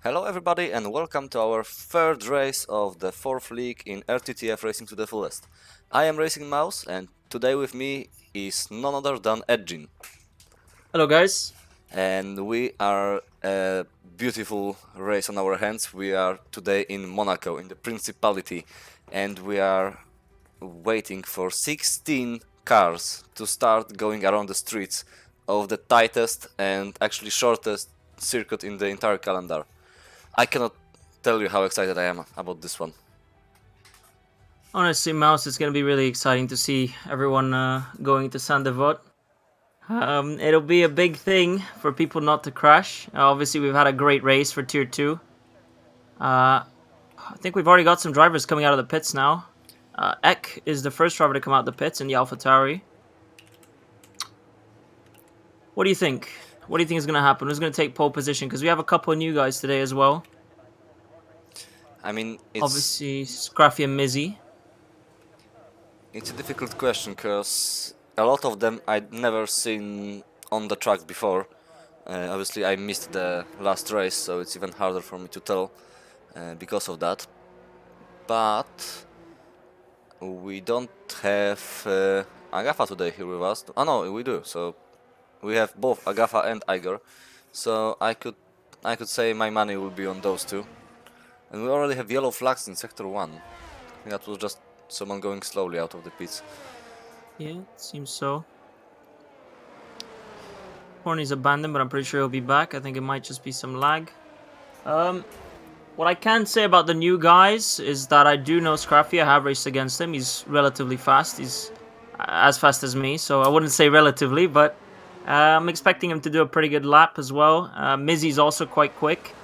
Hello everybody and welcome to our third race of the 4th league in RTTF Racing to the Fullest. I am Racing Mouse and today with me is none other than Edgin. Hello guys. And we are a beautiful race on our hands. We are today in Monaco in the Principality and we are waiting for 16 cars to start going around the streets of the tightest and actually shortest circuit in the entire calendar. I cannot tell you how excited I am about this one. Honestly, Mouse, it's gonna be really exciting to see everyone going to Saint Devote. It'll be a big thing for people not to crash. Obviously, we've had a great race for Tier 2. I think we've already got some drivers coming out of the pits now. Ek is the first driver to come out the pits in the AlphaTauri. What do you think? What do you think is gonna happen? Who's gonna take pole position? Because we have a couple of new guys today as well. I mean, it's Obviously, Scruffy and Mizzy. a difficult question because a lot of them I'd never seen on the track before. Obviously, I missed the last race, so it's even harder for me to tell because of that. But we don't have Agafa today here with us. Oh no, we do. So we have both Agafa and Igor. So I could say my money will be on those two. And we already have yellow flags in sector 1. That was just someone going slowly out of the pits. Yeah, it seems so. Horny's abandoned, but I'm pretty sure he'll be back. I think it might just be some lag. What I can say about the new guys is that I do know Scruffy. I have raced against him. He's relatively fast. He's as fast as me, so I wouldn't say relatively, but I'm expecting him to do a pretty good lap as well. Mizzy's also quite quick.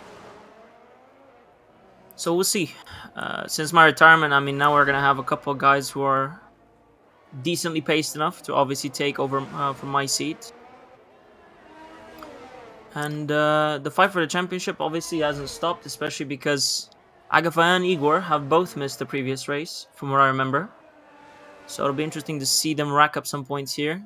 So we'll see. Since my retirement, I mean, now we're going to have a couple of guys who are decently paced enough to obviously take over from my seat. And the fight for the championship obviously hasn't stopped, especially because Agafa and Igor have both missed the previous race, from what I remember. So it'll be interesting to see them rack up some points here.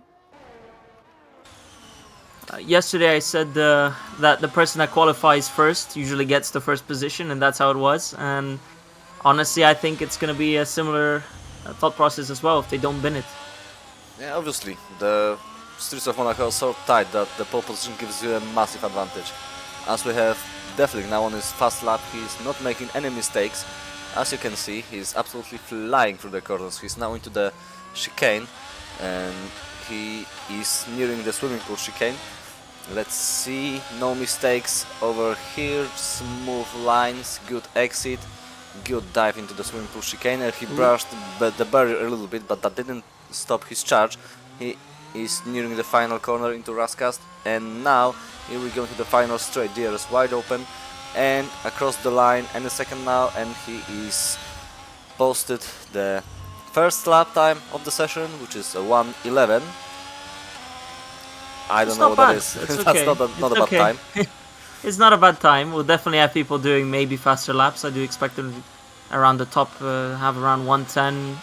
Yesterday I said that the person that qualifies first usually gets the first position, and that's how it was. And honestly, I think it's going to be a similar thought process as well if they don't bin it. Yeah, obviously, the streets of Monaco are so tight that the pole position gives you a massive advantage. As we have Defling now on his fast lap, he's not making any mistakes. As you can see, he's absolutely flying through the corners. He's now into the chicane and he is nearing the swimming pool chicane. Let's see, no mistakes over here, smooth lines, good exit, good dive into the swimming pool chicane. He brushed the barrier a little bit, but that didn't stop his charge. He is nearing the final corner into Rascast, and now here we go to the final straight. DRS wide open and across the line any second now, and he is posted the first lap time of the session, which is a 1:11. I don't know what that is. It's That's okay. not a bad time. It's not a bad time. We'll definitely have people doing maybe faster laps. I do expect them to, around the top, have around 110,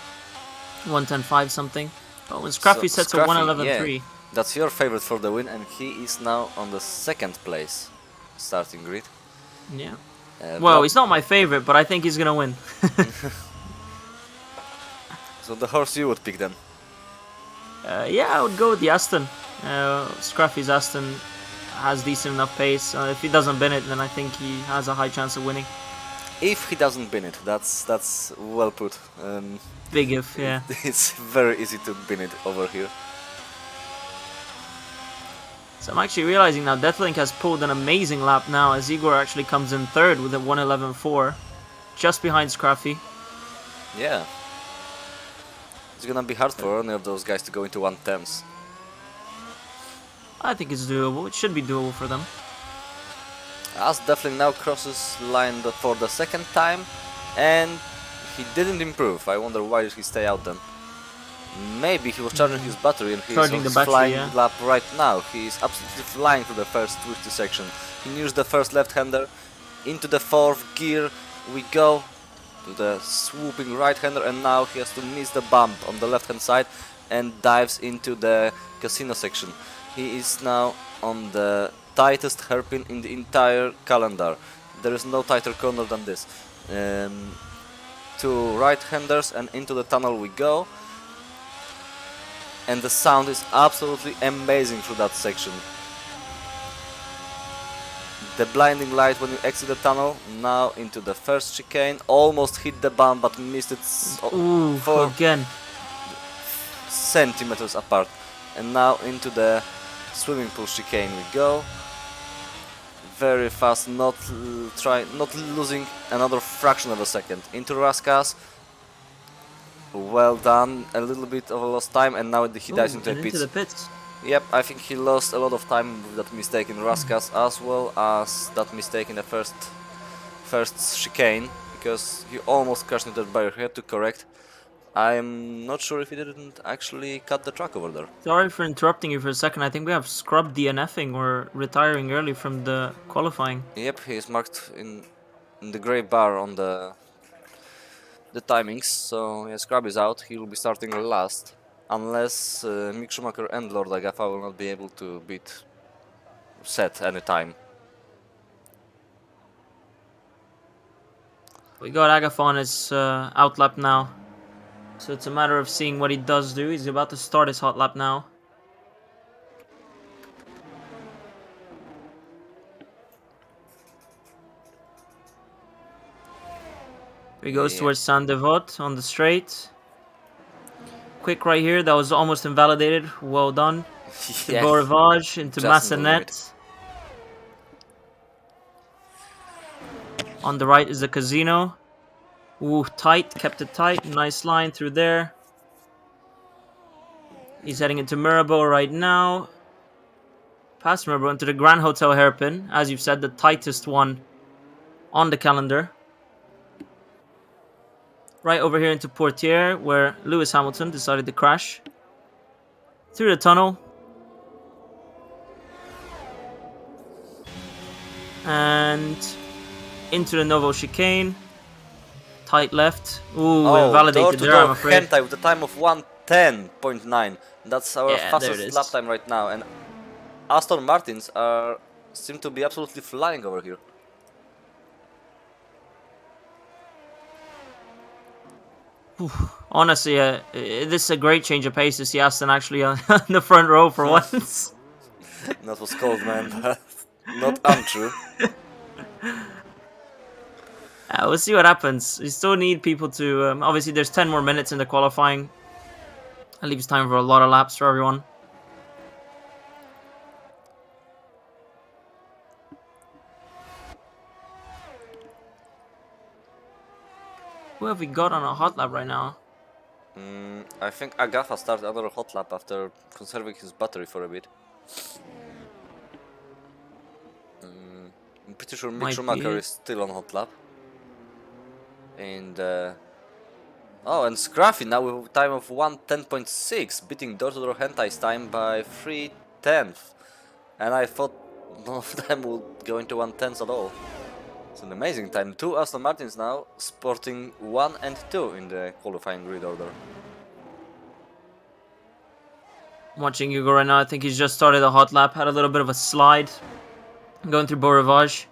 110.5 something. But when Scruffy sets a 111.3. Yeah, that's your favorite for the win, and he is now on the second place starting grid. Yeah. Well, he's not my favorite, but I think he's gonna win. So the horse you would pick then? Yeah, I would go with the Aston. Scruffy's Aston has decent enough pace. If he doesn't bin it, then I think he has a high chance of winning. If he doesn't bin it, that's well put. Big if, yeah. It's very easy to bin it over here. So I'm actually realizing now Deathlink has pulled an amazing lap now as Igor actually comes in third with a 111.4, just behind Scruffy. Yeah. It's gonna be hard for any of those guys to go into 110s. I think it's doable. It should be doable for them. As Defling now crosses line for the second time, and he didn't improve. I wonder why did he stay out then. Maybe he was charging his battery and he's on his flying lap right now. He is absolutely flying through the first twisty section. He nears the first left-hander. Into the fourth gear we go to the swooping right-hander, and now he has to miss the bump on the left-hand side and dives into the casino section. He is now on the tightest hairpin in the entire calendar. There is no tighter corner than this. Two right-handers and into the tunnel we go. And the sound is absolutely amazing through that section. The blinding light when you exit the tunnel. Now into the first chicane. Almost hit the bump but missed it Ooh, for again. centimeters apart. And now into the swimming pool chicane we go. Very fast, not losing another fraction of a second. Into Raskas. Well done. A little bit of a lost time, and now he dies into the into the pits. Yep, I think he lost a lot of time with that mistake in Raskas as well as that mistake in the first chicane, because he almost crashed into that barrier. He had to correct. I'm not sure if he didn't actually cut the track over there. Sorry for interrupting you for a second. I think we have scrubbed DNFing or retiring early from the qualifying. Yep, he is marked in the grey bar on the timings, so yeah, Scrub is out. He will be starting last, unless Mick Schumacher and Lord Agafa will not be able to beat Seth any time. We got Agafa on his out lap now, so it's a matter of seeing what he does do. He's about to start his hot lap now. He goes towards Saint-Devote on the straight. Quick right here, that was almost invalidated. Well done. Yeah. Beau Rivage into Massenet. On the right is the Casino. Ooh, tight, kept it tight. Nice line through there. He's heading into Mirabeau right now. Past Mirabeau into the Grand Hotel Hairpin. As you've said, the tightest one on the calendar. Right over here into Portier, where Lewis Hamilton decided to crash. Through the tunnel. And into the Novo chicane. Tight left. Ooh, invalidated there, I'm afraid. Hentai with a time of 1:10.9. That's our fastest lap time right now. And Aston Martins seem to be absolutely flying over here. Honestly, this is a great change of pace to see Aston actually on the front row for once. That was cold, man, but not untrue. We'll see what happens. We still need people to... obviously, there's 10 more minutes in the qualifying. That leaves time for a lot of laps for everyone. Who have we got on a hot lap right now? I think Agafa started another hot lap after conserving his battery for a bit. I'm pretty sure Mick Schumacher is still on hot lap. And oh, and Scruffy now with a time of 1:10.6, beating door-to-door Hentai's time by 3/10. And I thought none of them would go into 1/10 at all. It's an amazing time. Two Aston Martins now sporting 1 and 2 in the qualifying grid order. I'm watching Hugo right now. I think he's just started a hot lap, had a little bit of a slide. Going through Beau Rivage.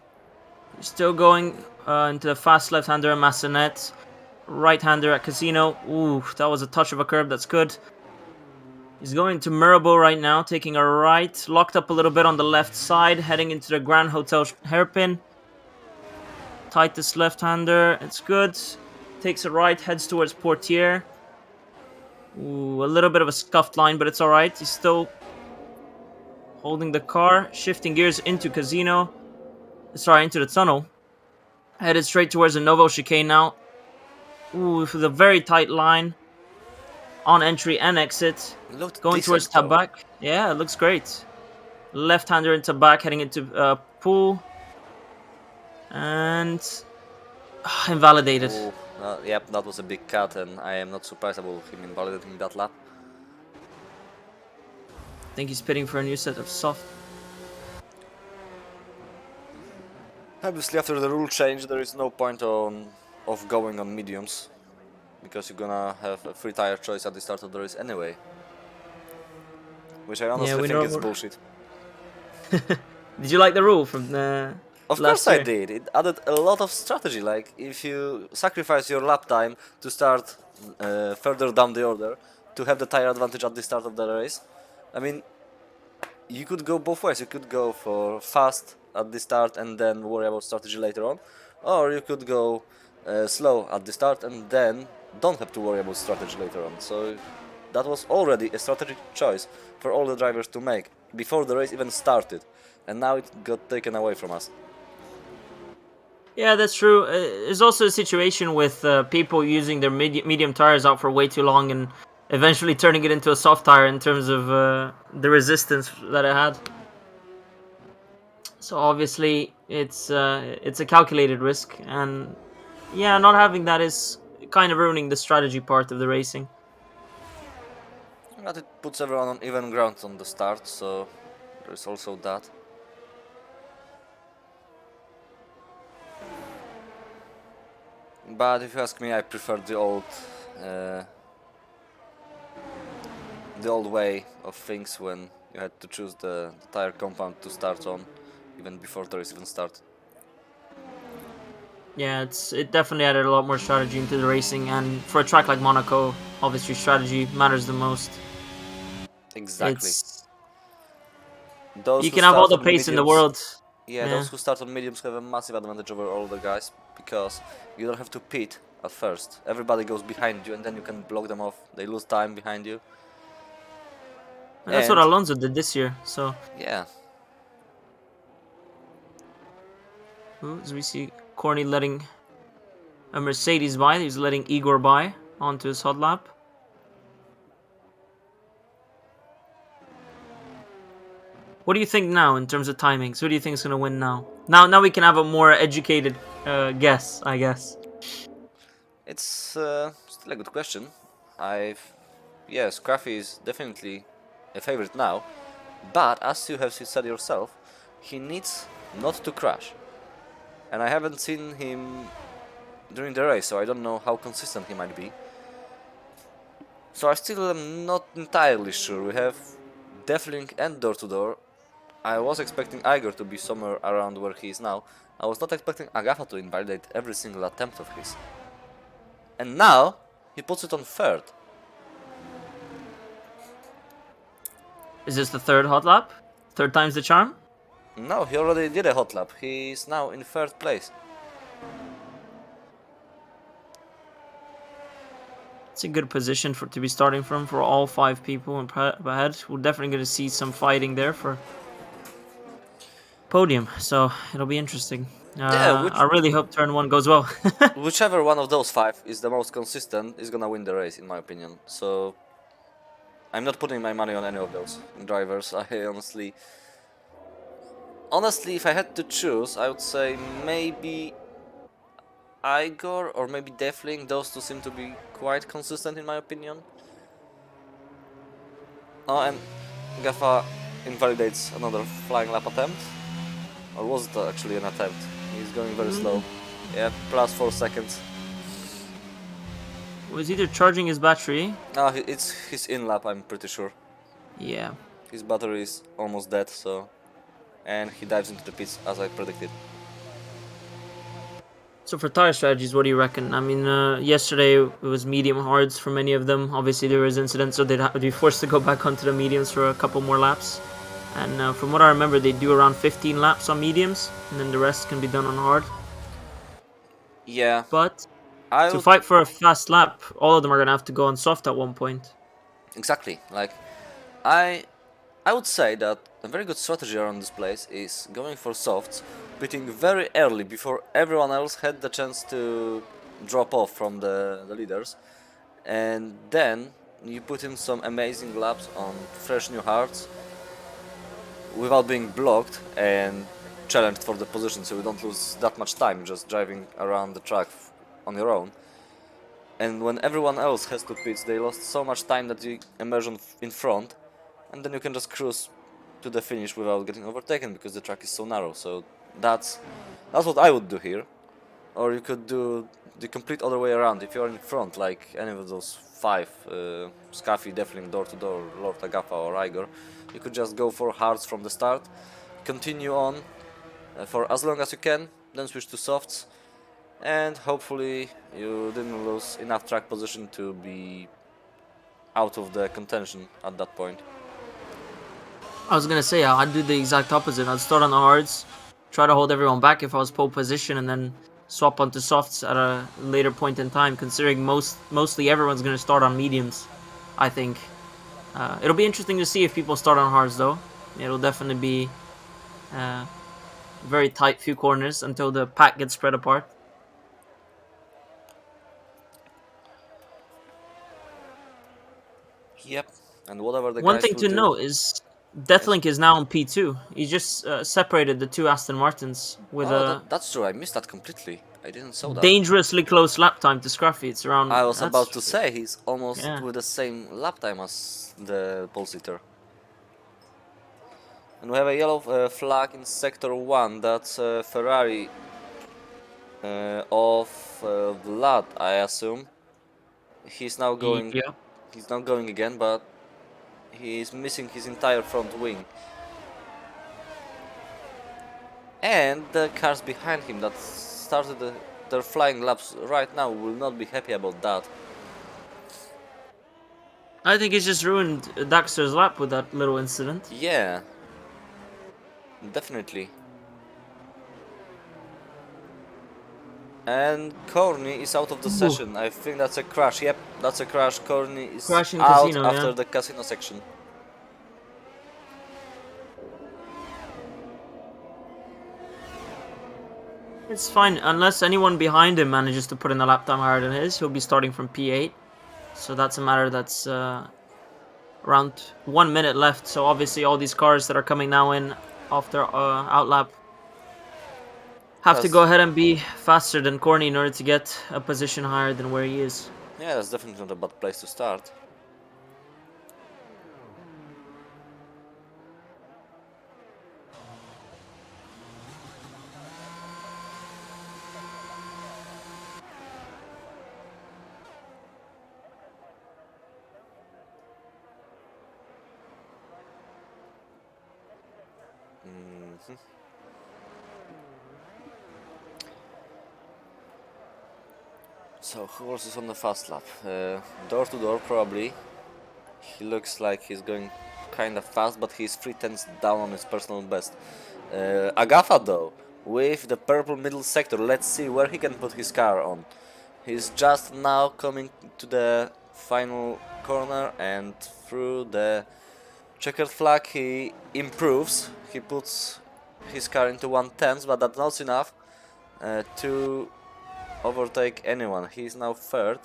He's still going into the fast left-hander at Massenet. Right-hander at Casino. Ooh, that was a touch of a curb. That's good. He's going to Mirabeau right now, taking a right. Locked up a little bit on the left side, heading into the Grand Hotel Hairpin. Tightest left-hander. It's good. Takes a right, heads towards Portier. Ooh, a little bit of a scuffed line, but it's alright. He's still holding the car. Shifting gears into Casino. Sorry, into the tunnel. Headed straight towards the Novo chicane now. Ooh, with a very tight line. On entry and exit. Going towards Tabak. Yeah, it looks great. Left-hander into back, heading into Pool. And invalidated. Ooh, yep, that was a big cut, and I am not surprised about him invalidating that lap. I think he's pitting for a new set of soft. Obviously, after the rule change, there is no point of going on mediums, because you're gonna have a free tire choice at the start of the race anyway. Which I honestly think is bullshit. Did you like the rule from the Of last course I year. did. It added a lot of strategy. Like if you sacrifice your lap time to start further down the order to have the tire advantage at the start of the race, I mean, you could go both ways. You could go for fast at the start and then worry about strategy later on, or you could go slow at the start and then don't have to worry about strategy later on. So that was already a strategic choice for all the drivers to make before the race even started, and now it got taken away from us. Yeah, that's true. There's also a situation with people using their medium tires out for way too long and eventually turning it into a soft tire in terms of the resistance that it had. So obviously, it's a calculated risk, and yeah, not having that is kind of ruining the strategy part of the racing. But it puts everyone on even ground on the start, so there's also that. But if you ask me, I prefer uh, the old way of things when you had to choose the tire compound to start on, even before the race even started. Yeah, it definitely added a lot more strategy into the racing, and for a track like Monaco, obviously strategy matters the most. Exactly. It's Those You who can have all start the on pace in the mediums, world. yeah, Yeah, those who start on mediums have a massive advantage over all the guys because you don't have to pit at first. Everybody goes behind you, and then you can block them off. They lose time behind you, and that's what and Alonso did this year. So, yeah, as we see Corny letting a Mercedes by, he's letting Igor by onto his hot lap. What do you think now in terms of timings? Who do you think is gonna win now? Now we can have a more educated guess, I guess. it's still a good question. I've yes, Scruffy is definitely a favorite now, but as you have said yourself, he needs not to crash, and I haven't seen him during the race, so I don't know how consistent he might be. So I still am not entirely sure. We have Deathling and Door to Door. I was expecting Igor to be somewhere around where he is now. I was not expecting Agatha to invalidate every single attempt of his. And now he puts it on third. Is this the third hot lap? Third time's the charm? No, he already did a hot lap. He is now in third place. It's a good position to be starting from for all 5 people ahead. We're definitely going to see some fighting there for podium, so it'll be interesting. Yeah, I really hope turn 1 goes well. whichever one of those five is the most consistent is gonna win the race, in my opinion. So I'm not putting my money on any of those drivers. I honestly, if I had to choose, I would say maybe Igor or maybe Deathling. Those two seem to be quite consistent, in my opinion. Oh, and Gaffa invalidates another flying lap attempt. Or was it actually an attempt? He's going very slow. Yeah, plus 4 seconds. Was either charging his battery. Ah, it's his in lap, I'm pretty sure. Yeah. His battery is almost dead, so. And he dives into the pits as I predicted. So for tire strategies, what do you reckon? I mean, yesterday it was medium hards for many of them. Obviously there was incidents, so they'd be forced to go back onto the mediums for a couple more laps. And from what I remember, they do around 15 laps on mediums, and then the rest can be done on hard. Yeah, But I to would. fight for a fast lap, all of them are gonna have to go on soft at one point. Exactly. Like, I I would say that a very good strategy around this place is going for softs, pitting very early before everyone else had the chance to drop off from the leaders, and then you put in some amazing laps on fresh new hards without being blocked and challenged for the position, so you don't lose that much time just driving around the track on your own. And when everyone else has to pit, they lost so much time that you emerge in front, and then you can just cruise to the finish without getting overtaken because the track is so narrow. So that's what I would do here. Or you could do the complete other way around. If you're in front, like any of those five, Scaffy, Deathling, Door to Door, Lord Agafa or Igor, you could just go for hards from the start, continue on, for as long as you can, then switch to softs, and hopefully you didn't lose enough track position to be out of the contention at that point. I was gonna say I'd do the exact opposite. I'd start on the hards, try to hold everyone back if I was pole position, and then swap onto softs at a later point in time. Considering mostly everyone's gonna start on mediums, I think. It'll be interesting to see if people start on hards though. It'll definitely be very tight few corners until the pack gets spread apart. Yep, and whatever the One guys thing will to do. note is Deathlink is now on P2. He just separated the two Aston Martins with a that's true. I missed that completely. I didn't saw that. dangerously close lap time to Scruffy. It's around. I was about to say he's almost Yeah. with the same lap time as the pole sitter. And we have a yellow flag in sector 1. That's Ferrari of Vlad, I assume. He's now going. Yeah. He's not going again, but he's missing his entire front wing. And the cars behind him that started their flying laps right now will not be happy about that. I think he's just ruined Daxter's lap with that little incident. Yeah, definitely. And Corny is out of the session. I think that's a crash. Yep, that's a crash. Corny is Crash in out casino, after yeah. the casino section. It's fine, unless anyone behind him manages to put in a lap time higher than his, he'll be starting from P8. So that's a matter that's around 1 minute left. So obviously all these cars that are coming now in after outlap have to go ahead and be faster than Corny in order to get a position higher than where he is. Yeah, that's definitely not a bad place to start. So who else is on the fast lap? Door to door probably. He looks like he's going kinda fast, but he's 3/10 down on his personal best. Agafa though, with the purple middle sector, let's see where he can put his car on. He's just now coming to the final corner, and through the checkered flag he improves. He puts his car into 1/10, but that's not enough to overtake anyone. He's now third.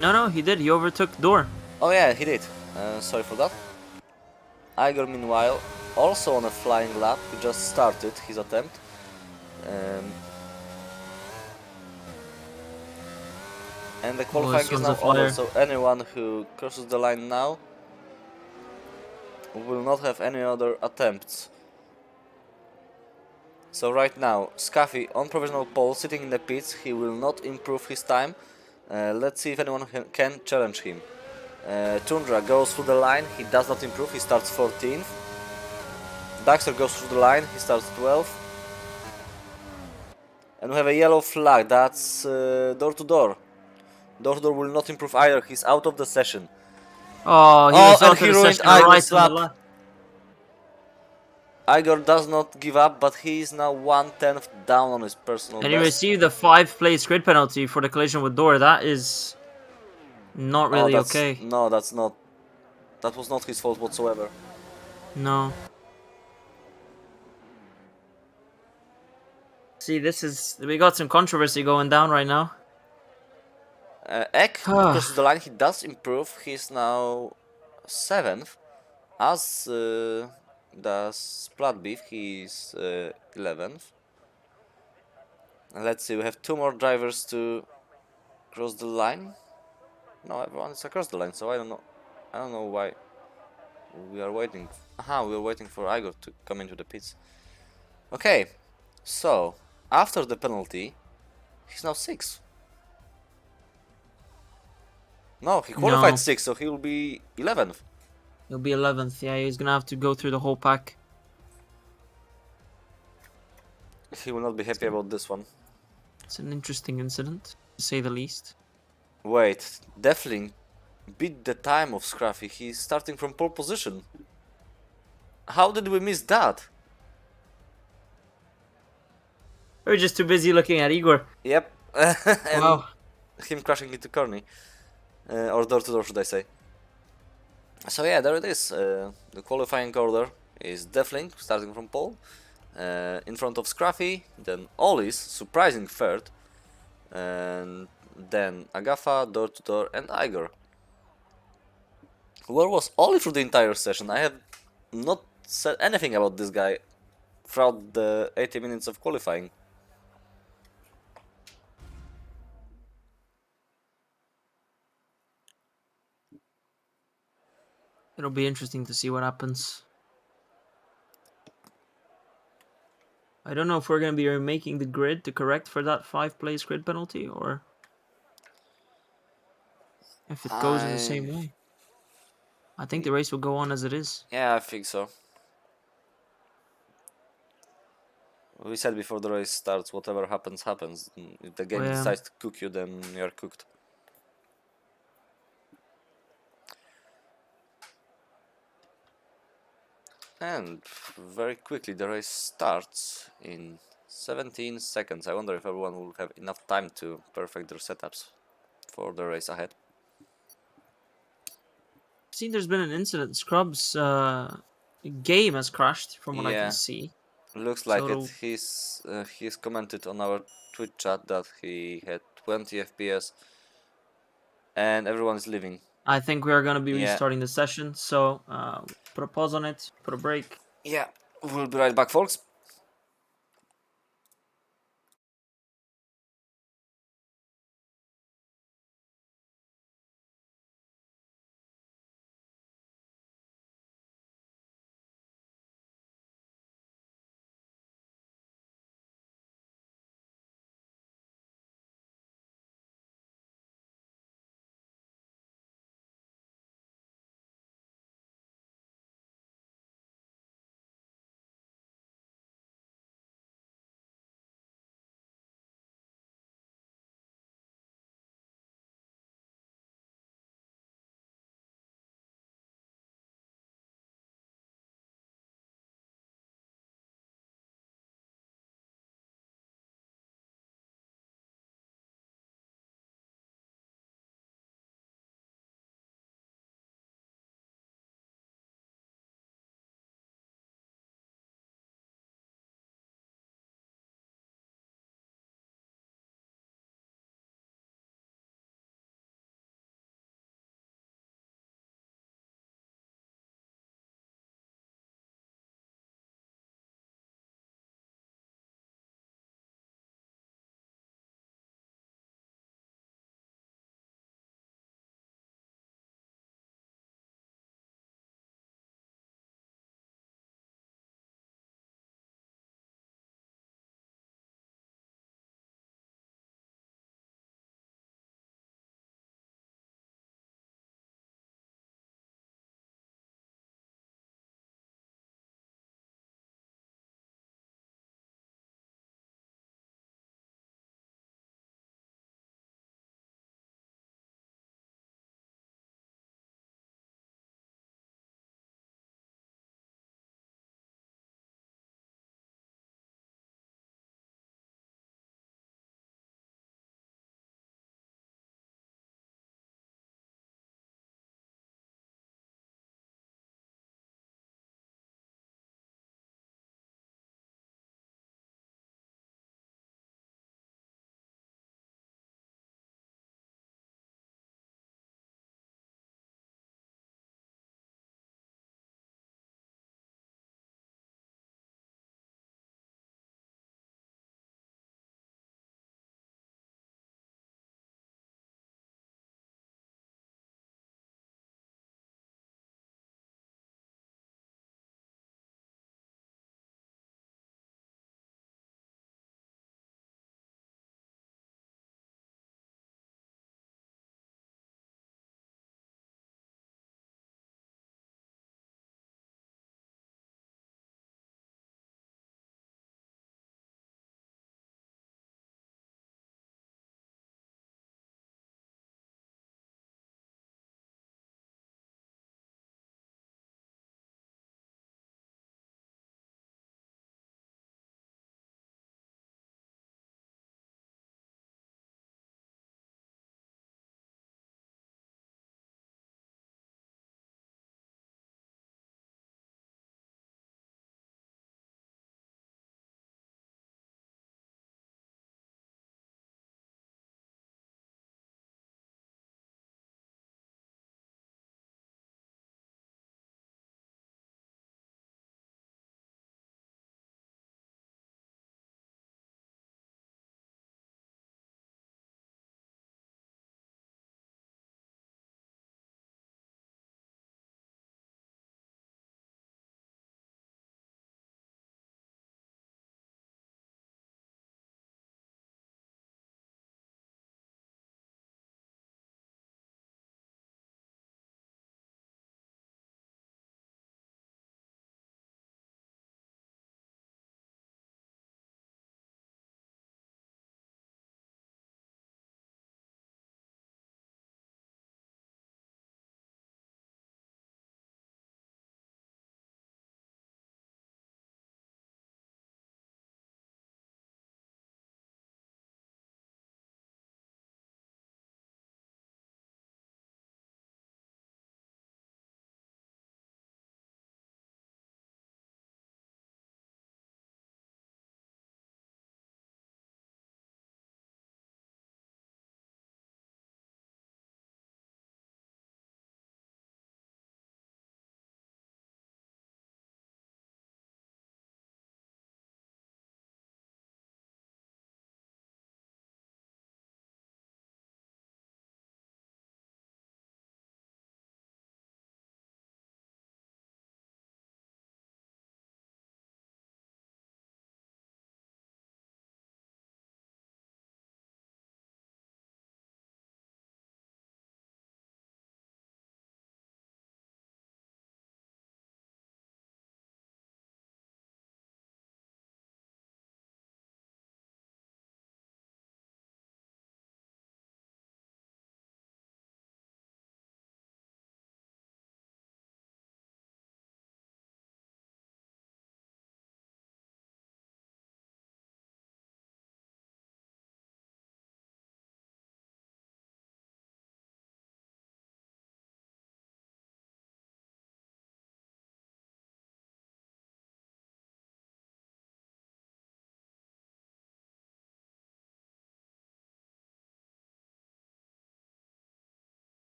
No, he did. He overtook Door. Oh yeah, he did. Sorry for that. Igor, meanwhile, also on a flying lap. He just started his attempt. And the qualifying is now over, so anyone who crosses the line now will not have any other attempts. So right now, Scaffy on provisional pole, sitting in the pits. He will not improve his time. Let's see if anyone can challenge him. Tundra goes through the line. He does not improve. He starts 14th. Daxter goes through the line. He starts 12th. And we have a yellow flag. That's door to door. Door to door will not improve either. He's out of the session. Oh, he was out and he of the ruined session Igor's right on the lap. left. Igor does not give up, but he is now 1/10 down on his personal And he best. received a 5-place grid penalty for the collision with Door. That is not really okay. No, that's not. That was not his fault whatsoever. No. See, we got some controversy going down right now. Ek crosses the line. He does improve. He's now 7th. As does Splatbeef. He's 11th. And let's see. We have 2 more drivers to cross the line. No, everyone is across the line. So I don't know. I don't know why we are waiting. Aha, we are waiting for Igor to come into the pits. Okay. So after the penalty, he's now 6th. No, he qualified 6th, so he will be 11th. He'll be 11th. Yeah, he's gonna have to go through the whole pack. He will not be happy about this one. It's an interesting incident, to say the least. Wait, Deathling beat the time of Scruffy. He's starting from pole position. How did we miss that? We're just too busy looking at Igor. Yep. And Wow. him crashing into Corny. Or door to door, should I say. So yeah, there it is. The qualifying order is Deathling starting from pole. In front of Scruffy, then Ollie's surprising third. And then Agafa, door to door, and Igor. Where was Ollie through the entire session? I have not said anything about this guy throughout the 80 minutes of qualifying. It'll be interesting to see what happens. I don't know if we're going to be remaking the grid to correct for that 5-place grid penalty, or if it goes in the same way. I think the race will go on as it is. Yeah, I think so. We said before the race starts, whatever happens, happens. If the game decides to cook you, then you're cooked. And very quickly the race starts in 17 seconds. I wonder if everyone will have enough time to perfect their setups for the race ahead. I've seen there's been an incident. Scrub's game has crashed, from what I can see. Looks like it. He's commented on our Twitch chat that he had 20 FPS and everyone is leaving. I think we are going to be restarting the session, so put a pause on it, put a break. Yeah, we'll be right back, folks.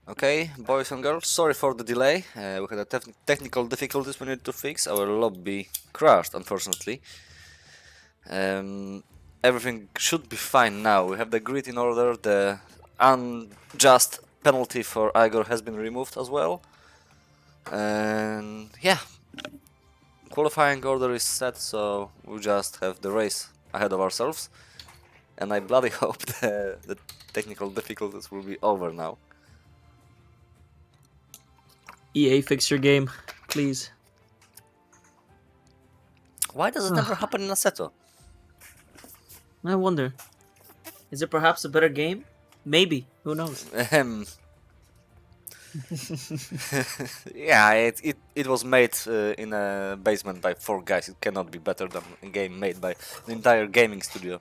Okay, boys and girls, sorry for the delay. We had a technical difficulties we need to fix. Our lobby crashed, unfortunately. Everything should be fine now. We have the grid in order. The unjust penalty for Igor has been removed as well. And yeah, qualifying order is set, so we just have the race ahead of ourselves. And I bloody hope the technical difficulties will be over now. EA, fix your game, please. Why does it never happen in Assetto? I wonder. Is it perhaps a better game? Maybe. Who knows? Yeah, it was made in a basement by 4 guys. It cannot be better than a game made by the entire gaming studio.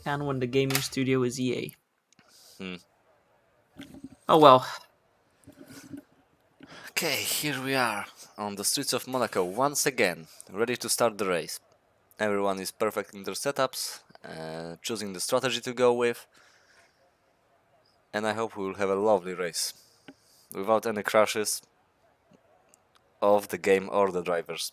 And when the gaming studio is EA. Hmm. Oh well. Okay, here we are on the streets of Monaco once again, ready to start the race. Everyone is perfect in their setups, choosing the strategy to go with, and I hope we will have a lovely race, without any crashes of the game or the drivers.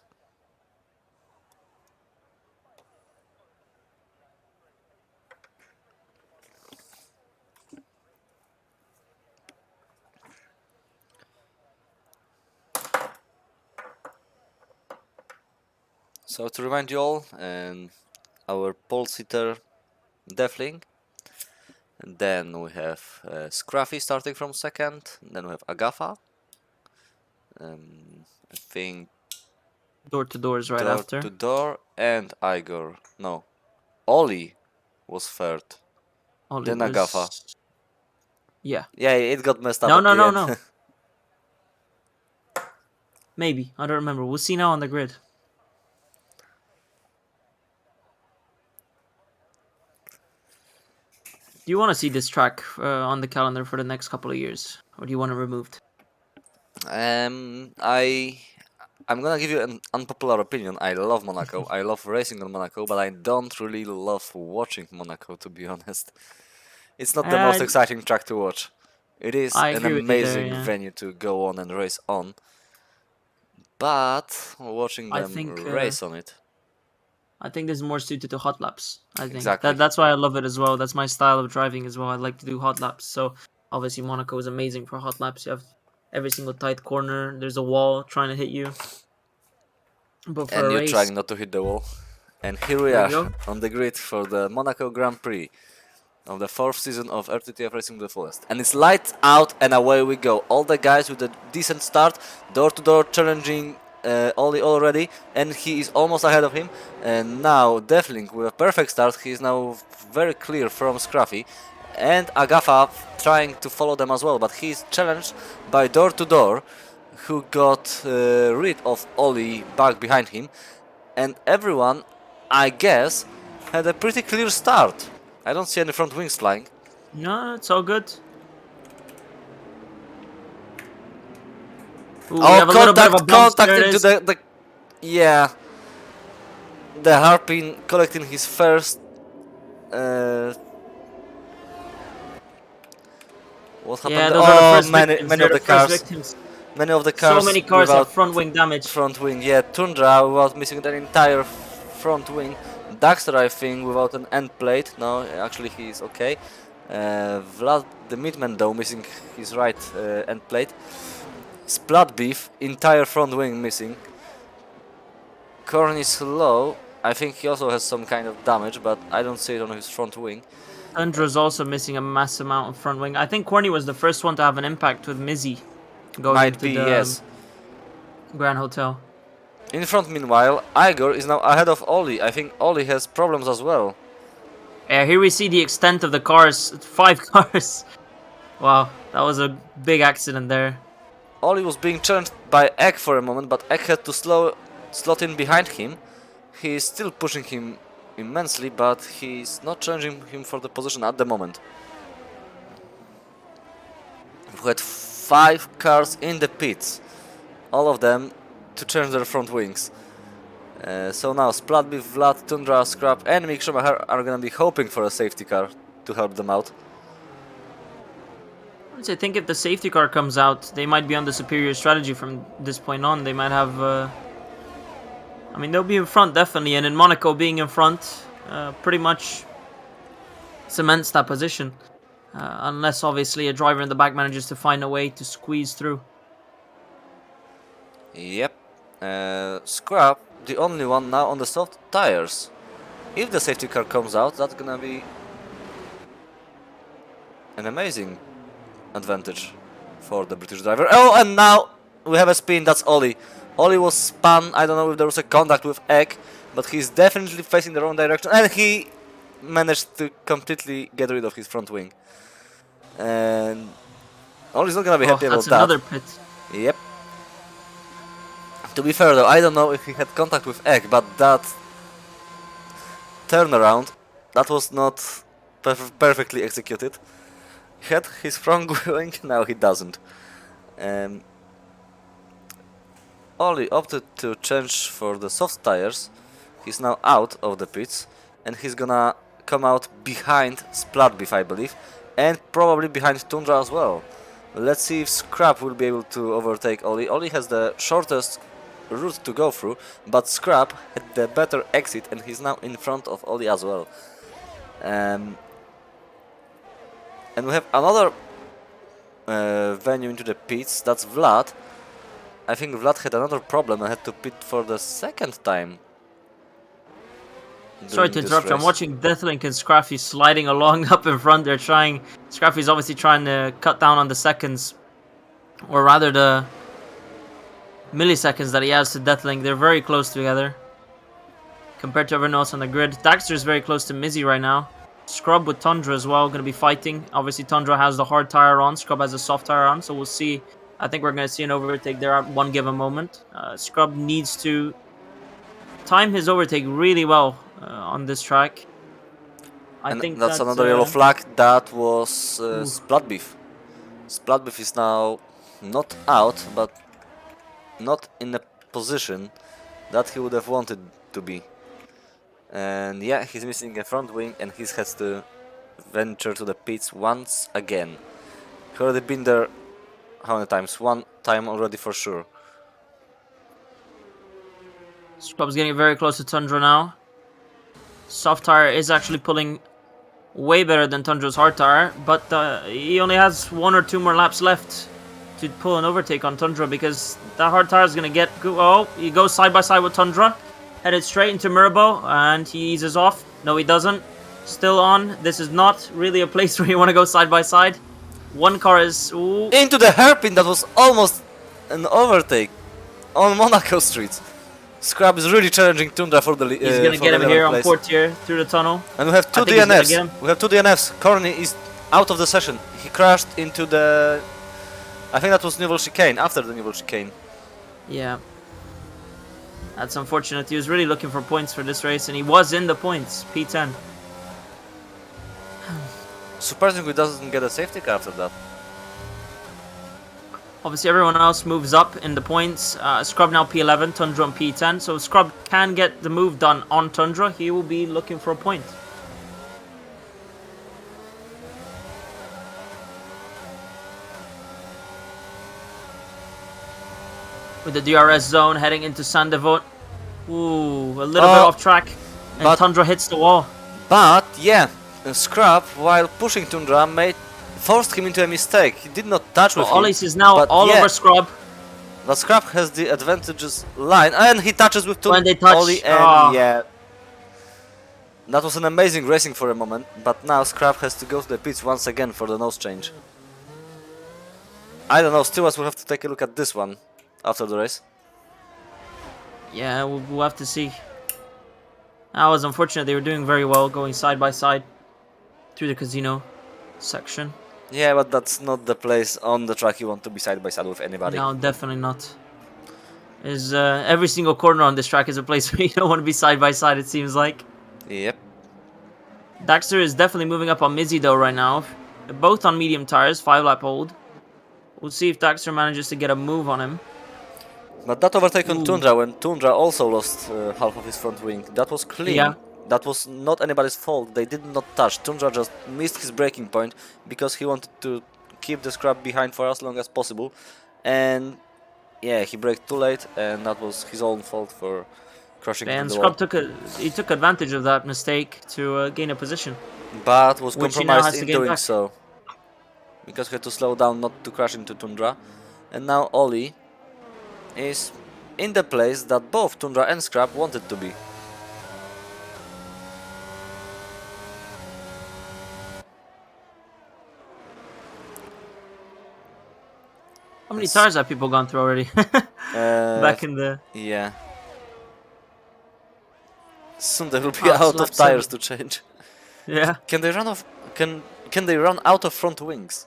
So to remind you all, our pole sitter Deathling, and then we have Scruffy starting from second, then we have Agafa, I think Door to doors right door after. to door, and Igor. No, Oli was third. Ollie Then was... Agafa. Yeah. Yeah, it got messed up No, at no, the no, end. no. Maybe. I don't remember. We'll see now on the grid. Do you want to see this track on the calendar for the next couple of years? Or do you want it removed? I'm gonna give you an unpopular opinion. I love Monaco. I love racing on Monaco, but I don't really love watching Monaco, to be honest. It's not the most I exciting track to watch. It is an agree with you there, amazing yeah. venue to go on and race on, but watching I them think race on it. I think this is more suited to hot laps. I think Exactly. that's why I love it as well. That's my style of driving as well. I like to do hot laps. So obviously Monaco is amazing for hot laps. You have every single tight corner. There's a wall trying to hit you. But for And a you're race, trying not to hit the wall. And here we there are we go. on the grid for the Monaco Grand Prix of the 4th season of RTTF Racing to the Fullest. And it's lights out and away we go. All the guys with a decent start, door to door challenging Oli already, and he is almost ahead of him. And now Deathling with a perfect start, he is now very clear from Scruffy. And Agafa trying to follow them as well, but he is challenged by door to door, who got rid of Oli back behind him. And everyone, I guess, had a pretty clear start. I don't see any front wings flying. No, it's all good. Ooh, we Oh, have a little bit of a bump. contact There it into is. the... Yeah. The Harpin collecting his first... what happened? Yeah, those are the first many, victims. many They're of the the first cars. victims. Many of the So cars many cars have without front wing damage. front wing. Yeah, Tundra without missing the entire front wing. Daxter, I think, without an end plate. No, actually he is okay. Vlad the Midman though missing his right end plate. Splat Beef, entire front wing missing. Korn is low. I think he also has some kind of damage, but I don't see it on his front wing. Tundra's also missing a massive amount of front wing. I think Corny was the first one to have an impact with Mizzy going Might into be, the yes. Grand Hotel. In front, meanwhile, Igor is now ahead of Oli. I think Oli has problems as well. Yeah, here we see the extent of the cars. 5 cars. Wow, that was a big accident there. Oli was being challenged by Egg for a moment, but Egg had to slot in behind him. He is still pushing him immensely, but he's not challenging him for the position at the moment. We had 5 cars in the pits, all of them to change their front wings. So now Splatbeef, Vlad, Tundra, Scrap and Mick Schumacher are gonna be hoping for a safety car to help them out. I think if the safety car comes out, they might be on the superior strategy from this point on. They might have... I mean, they'll be in front, definitely. And in Monaco, being in front pretty much cements that position. Unless, obviously, a driver in the back manages to find a way to squeeze through. Yep. Scrap, the only one now on the soft tires. If the safety car comes out, that's gonna be an amazing advantage for the British driver. Oh, and now we have a spin. That's Ollie. Ollie was spun. I don't know if there was a contact with Egg, but he's definitely facing the wrong direction, and he managed to completely get rid of his front wing. And Ollie's not gonna be happy about that's that. another pit. Yep. To be fair though, I don't know if he had contact with Egg, but that turnaround, that was not perfectly executed. He had his front wing, now he doesn't. Ollie opted to change for the soft tires. He's now out of the pits, and he's gonna come out behind Splatbeef, I believe, and probably behind Tundra as well. Let's see if Scrap will be able to overtake Ollie. Ollie has the shortest route to go through, but Scrap had the better exit, and he's now in front of Ollie as well. And we have another venue into the pits. That's Vlad. I think Vlad had another problem and had to pit for the second time. Sorry to interrupt you. I'm watching Deathlink and Scraffy sliding along up in front. They're trying... Scraffy's obviously trying to cut down on the seconds. Or rather the milliseconds that he has to Deathlink. They're very close together compared to everyone else on the grid. Daxter is very close to Mizzy right now. Scrub with Tundra as well, going to be fighting. Obviously Tundra has the hard tire on, Scrub has a soft tire on, so we'll see. I think we're going to see an overtake there at one given moment. Scrub needs to time his overtake really well on this track. I think that's another yellow flag. That was Splatbeef. Splatbeef is now not out, but not in a position that he would have wanted to be. And yeah, he's missing a front wing, and he has to venture to the pits once again. He's already been there how many times? One time already for sure. Scrub's getting very close to Tundra now. Soft tire is actually pulling way better than Tundra's hard tire, but he only has 1 or 2 more laps left to pull an overtake on Tundra, because that hard tire is going to get... Oh, he goes side by side with Tundra, headed straight into Mirabo, and he eases off. No, he doesn't. Still on. This is not really a place where you want to go side by side. One car is... Ooh. Into the hairpin. That was almost an overtake on Monaco streets. Scrap is really challenging Tundra for the He's gonna get him here on Portier through the tunnel. And we have 2 DNFs. We have 2 DNFs. Corny is out of the session. He crashed into the... I think that was Nouveau Chicane, after the Nouveau Chicane. Yeah. That's unfortunate. He was really looking for points for this race, and he was in the points. P10. Surprisingly, doesn't get a safety car after that. Obviously, everyone else moves up in the points. Scrub now P11, Tundra on P10. So if Scrub can get the move done on Tundra, he will be looking for a point. With the DRS zone heading into Saint-Devote. Ooh, a little bit off track. And Tundra hits the wall. But, yeah, Scrub, while pushing Tundra, forced him into a mistake. He did not touch with him. Ollis is now all over Scrub. But Scrub has the advantageous line, and he touches with When they touch, Ollie, and yeah. That was an amazing racing for a moment, but now Scrub has to go to the pits once again for the nose change. I don't know, stewards will have to take a look at this one after the race. Yeah, we'll have to see. That was unfortunate. They were doing very well going side by side through the casino section. Yeah, but that's not the place on the track you want to be side by side with anybody. No, definitely not. Every single corner on this track is a place where you don't want to be side by side, it seems like. Yep. Daxter is definitely moving up on Mizzy though right now. They're both on medium tires, 5-lap hold. We'll see if Daxter manages to get a move on him. But that overtake on Tundra, when Tundra also lost half of his front wing, that was clean. Yeah. That was not anybody's fault. They did not touch. Tundra just missed his braking point because he wanted to keep the scrap behind for as long as possible. And yeah, he braked too late, and that was his own fault for crashing into And the wall. Scrub took advantage of that mistake to gain a position, But was which he now compromised has to in gain doing back. so, because he had to slow down not to crash into Tundra. And now Ollie is in the place that both Tundra and Scrap wanted to be. How many tires have people gone through already? Back in the Yeah. Soon they will be it's out of lap tires 7. to change. Yeah. Can they run off? Can they run out of front wings?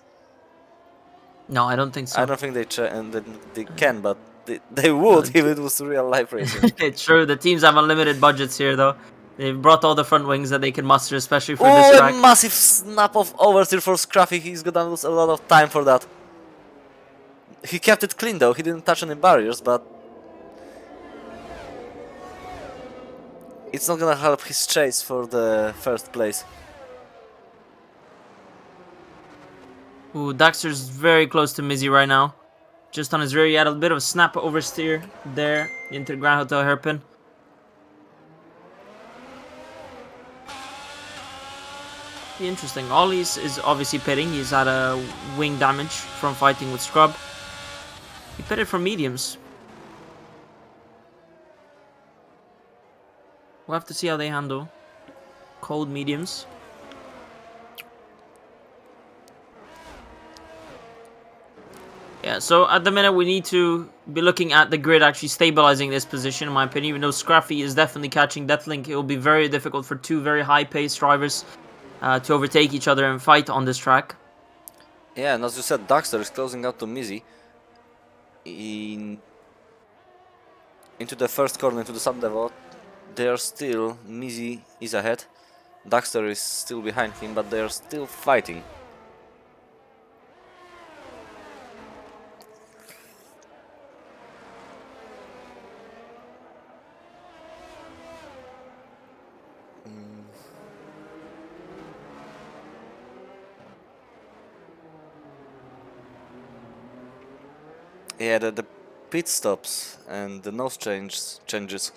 No, I don't think so. I don't think they can, but they would if it was real life racing. It's true. The teams have unlimited budgets here, though. They've brought all the front wings that they can muster, especially for this Oh, a track. massive snap of oversteer for Scruffy. He's gonna lose a lot of time for that. He kept it clean though. He didn't touch any barriers, but it's not gonna help his chase for the first place. Ooh, Daxter's very close to Mizzy right now. Just on his rear, he had a bit of a snap oversteer there into the Grand Hotel hairpin. Be interesting. Ollie's is obviously pitting. He's had a wing damage from fighting with Scrub. He pitted from mediums. We'll have to see how they handle cold mediums. Yeah, so at the minute we need to be looking at the grid actually stabilizing this position, in my opinion. Even though Scruffy is definitely catching Deathlink, it will be very difficult for two very high-paced drivers to overtake each other and fight on this track. Yeah, and as you said, Daxter is closing out to Mizzy into the first corner, into the Sun Devil. They are still, Mizzy is ahead, Daxter is still behind him, but they are still fighting. Yeah, the pit stops and the nose changes.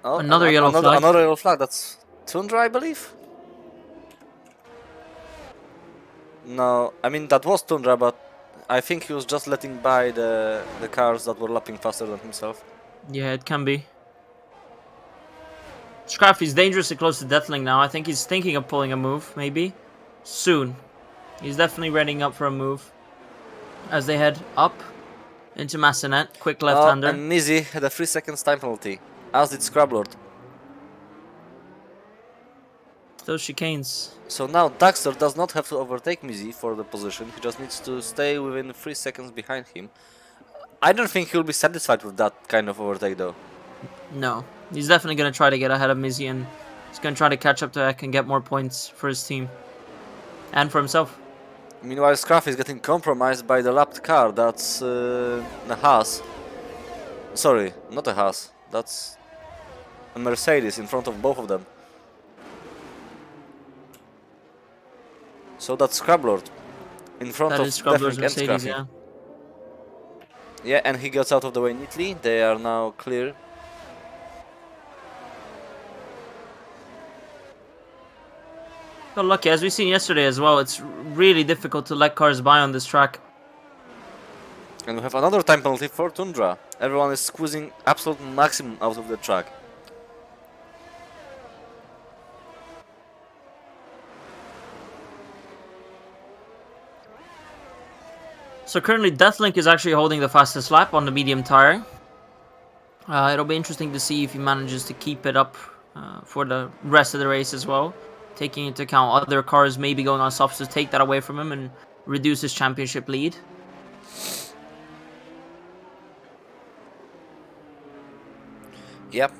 Oh, Another yellow flag. Another yellow flag. That's Tundra, I believe. No, I mean that was Tundra, but I think he was just letting by the cars that were lapping faster than himself. Yeah, it can be. Scruffy's dangerously close to Deathlink now. I think he's thinking of pulling a move, maybe. Soon. He's definitely readying up for a move. As they head up into Massenet. Quick left-hander. And Mizzy had a 3 seconds time penalty, as did Scrablord. Those chicanes. So now Daxter does not have to overtake Mizzy for the position, he just needs to stay within 3 seconds behind him. I don't think he'll be satisfied with that kind of overtake though. No. He's definitely going to try to get ahead of Mizzy, and he's going to try to catch up to Eck and get more points for his team. And for himself. Meanwhile, Scruff is getting compromised by the lapped car. That's a Haas. Sorry, not a Haas. That's a Mercedes in front of both of them. So that's Scrablord in front That of is Scrubler's Deathlink and Mercedes, Scruffy. yeah. Yeah, and he gets out of the way neatly. They are now clear. Got lucky, as we've seen yesterday as well. It's really difficult to let cars by on this track. And we have another time penalty for Tundra. Everyone is squeezing absolute maximum out of the track. So currently Deathlink is actually holding the fastest lap on the medium tire. It'll be interesting to see if he manages to keep it up for the rest of the race as well. Taking into account other cars maybe going on softs to take that away from him and reduce his championship lead. Yep.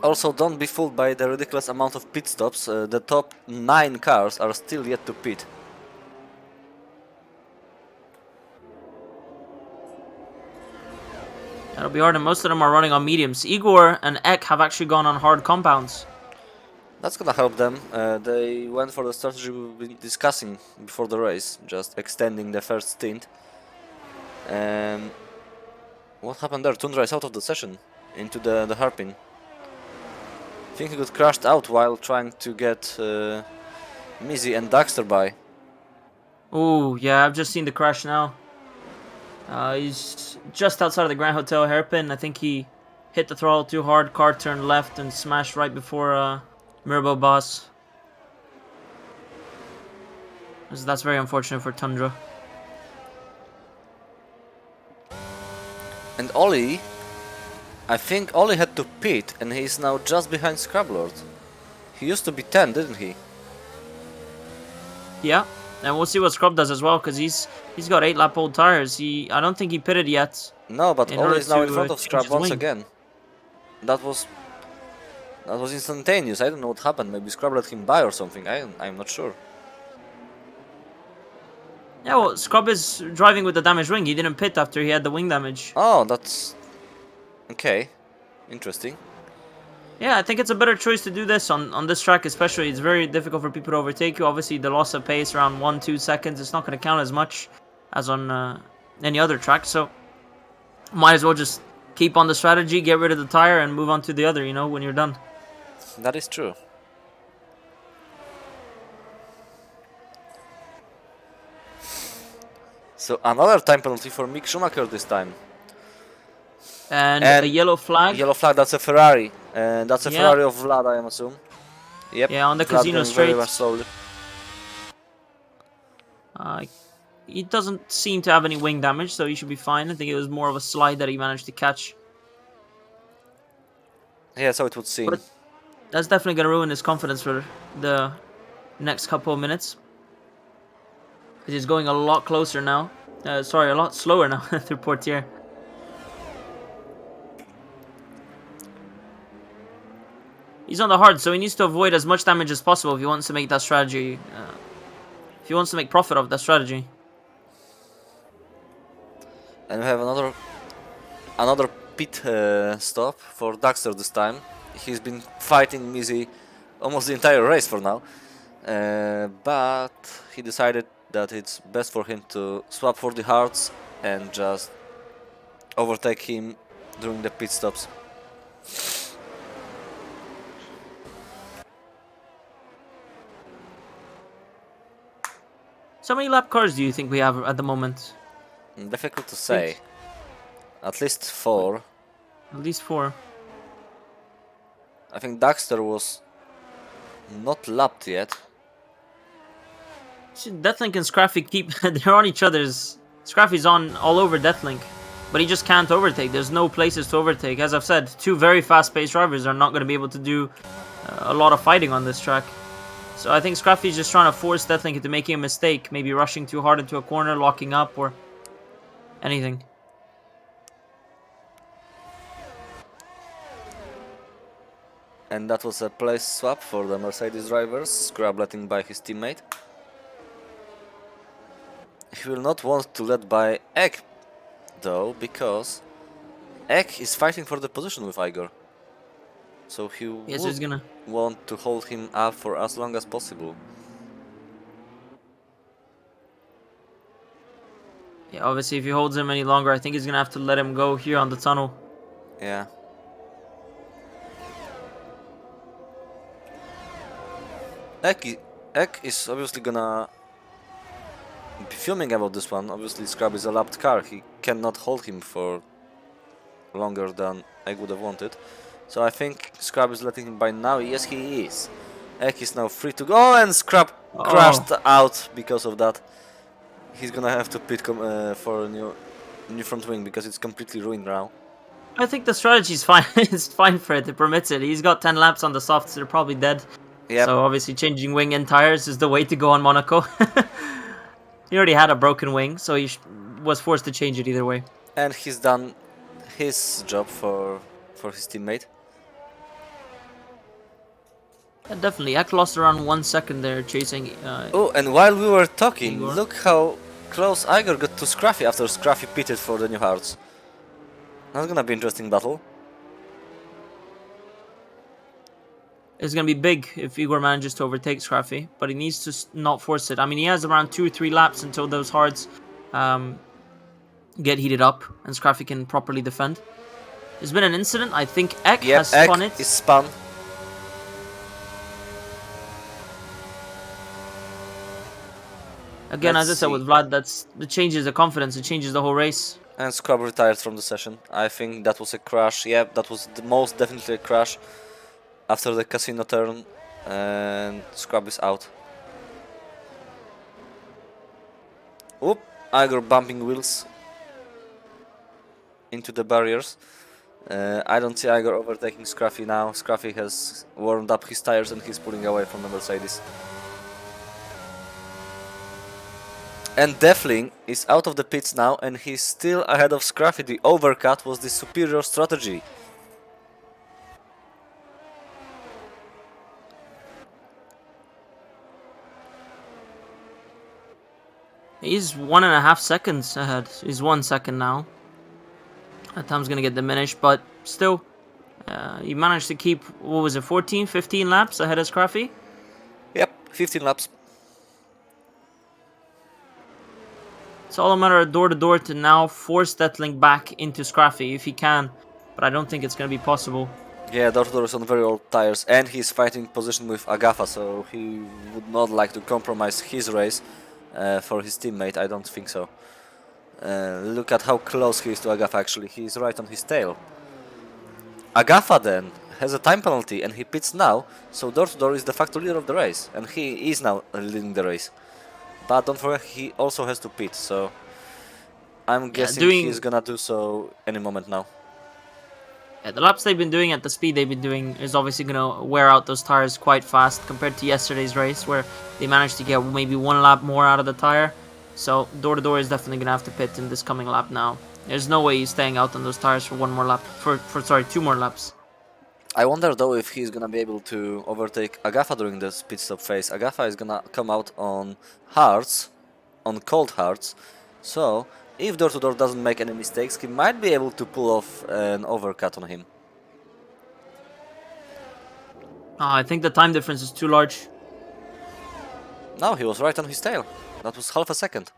Also, don't be fooled by the ridiculous amount of pit stops. The top 9 cars are still yet to pit. That'll be hard, and most of them are running on mediums. Igor and Eck have actually gone on hard compounds. That's gonna help them. They went for the strategy we've been discussing before the race, just extending the first stint. What happened there? Tundra is out of the session, into the hairpin. I think he got crashed out while trying to get Mizzy and Daxter by. Oh, yeah, I've just seen the crash now. He's just outside of the Grand Hotel hairpin. I think he hit the throttle too hard, car turned left and smashed right before Mirabo Boss. So that's very unfortunate for Tundra. And Ollie, I think Ollie had to pit and he's now just behind Scrablord. He used to be 10, didn't he? Yeah, and we'll see what Scrub does as well, because he's got 8-lap old tires. I don't think he pitted yet. No, but Ollie is now in front of change Scrub his once wing. again. That was instantaneous. I don't know what happened. Maybe Scrub let him by or something. I'm not sure. Yeah, well, Scrub is driving with the damaged wing. He didn't pit after he had the wing damage. Oh, that's okay. Interesting. Yeah, I think it's a better choice to do this on this track especially. It's very difficult for people to overtake you. Obviously, the loss of pace around 1-2 seconds, it's not going to count as much as on any other track. So, might as well just keep on the strategy, get rid of the tire, and move on to the other, you know, when you're done. That is true. So another time penalty for Mick Schumacher this time. And a yellow flag. Yellow flag, that's a Ferrari. And that's a Yeah. Ferrari of Vlad, I assume. Yep. Yeah, on the Vlad casino going very straight. much slowly. He doesn't seem to have any wing damage, so he should be fine. I think it was more of a slide that he managed to catch. Yeah, so it would seem. But that's definitely going to ruin his confidence for the next couple of minutes. He's going a lot closer now. Sorry, a lot slower now through Portier. He's on the hard, so he needs to avoid as much damage as possible if he wants to make that strategy. If he wants to make profit of that strategy. And we have another pit stop for Daxter this time. He's been fighting Mizzy almost the entire race for now. But he decided that it's best for him to swap for the hards and just overtake him during the pit stops. So how many lap cars do you think we have at the moment? Difficult to say. At least 4. At least 4. I think Daxter was not lapped yet. Deathlink and Scraffy they're on each other's. Scraffy's on all over Deathlink, but he just can't overtake. There's no places to overtake. As I've said, 2 very fast-paced drivers are not going to be able to do a lot of fighting on this track. So I think Scraffy's just trying to force Deathlink into making a mistake, maybe rushing too hard into a corner, locking up, or anything. And that was a place swap for the Mercedes drivers, Scrub letting by his teammate. He will not want to let by Ek though, because Ek is fighting for the position with Igor. So he Yes, he's gonna. want to hold him up for as long as possible. Yeah, obviously if he holds him any longer, I think he's gonna have to let him go here on the tunnel. Yeah. Ek is obviously gonna be fuming about this one. Obviously Scrub is a lapped car. He cannot hold him for longer than Ek would have wanted. So I think Scrub is letting him by now. Yes, he is. Ek is now free to go, and Scrub crashed out because of that. He's gonna have to pit for a new front wing because it's completely ruined now. I think the strategy's fine. It's fine for it. It permits it. He's got 10 laps on the softs. They're probably dead. Yep. So obviously changing wing and tires is the way to go on Monaco. He already had a broken wing, so he was forced to change it either way. And he's done his job for his teammate. Yeah, definitely. Ek lost around 1 second there chasing. Oh, and while we were talking, Igor. look how close Igor got to Scruffy after Scruffy pitted for the new hearts. That's gonna be an interesting battle. is going to be big if Igor manages to overtake Scruffy, but he needs to not force it. I mean, he has around 2 or 3 laps until those hards get heated up and Scruffy can properly defend. There's been an incident. I think Ek has spun it. Is spun. Again, as I said with Vlad, it changes the confidence. It changes the whole race. And Scrub retired from the session. I think that was a crash. Yeah, that was the most definitely a crash after the casino turn. And Scrub is out. Oop, Igor bumping wheels into the barriers. I don't see Igor overtaking Scruffy now. Scruffy has warmed up his tires and he's pulling away from the Mercedes. And Defling is out of the pits now and he's still ahead of Scruffy. The overcut was the superior strategy. He's 1.5 seconds ahead. He's 1 second now. That time's gonna get diminished, but still, he managed to keep, what was it, 14, 15 laps ahead of Scruffy? Yep, 15 laps. It's all a matter of door-to-door to now force Detling back into Scruffy if he can, but I don't think it's gonna be possible. Yeah, door-to-door is on very old tires and he's fighting position with Agafa, so he would not like to compromise his race for his teammate. I don't think so. Look at how close he is to Agafa actually, he's right on his tail. Agafa then has a time penalty and he pits now, so door-to-door is de facto leader of the race and he is now leading the race. But don't forget, he also has to pit, so I'm guessing he's gonna do so any moment now. Yeah, the laps they've been doing at the speed they've been doing is obviously gonna wear out those tires quite fast compared to yesterday's race where they managed to get maybe 1 lap more out of the tire. So door-to-door is definitely gonna have to pit in this coming lap now. There's no way he's staying out on those tires for 1 more lap, for 2 more laps. I wonder though if he's gonna be able to overtake Agafa during the pit stop phase. Agafa is gonna come out on hards, on cold hards, so if door-to-door doesn't make any mistakes, he might be able to pull off an overcut on him. I think the time difference is too large. No, he was right on his tail. That was half a second.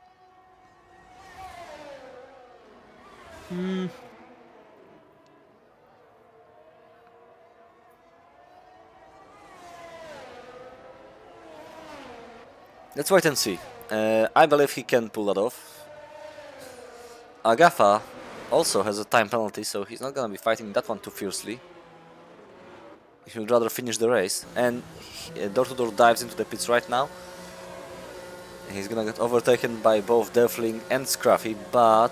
Let's wait and see. I believe he can pull that off. Agafa also has a time penalty, so he's not gonna be fighting that one too fiercely. He would rather finish the race. And door-to-door dives into the pits right now. He's gonna get overtaken by both Defling and Scruffy, but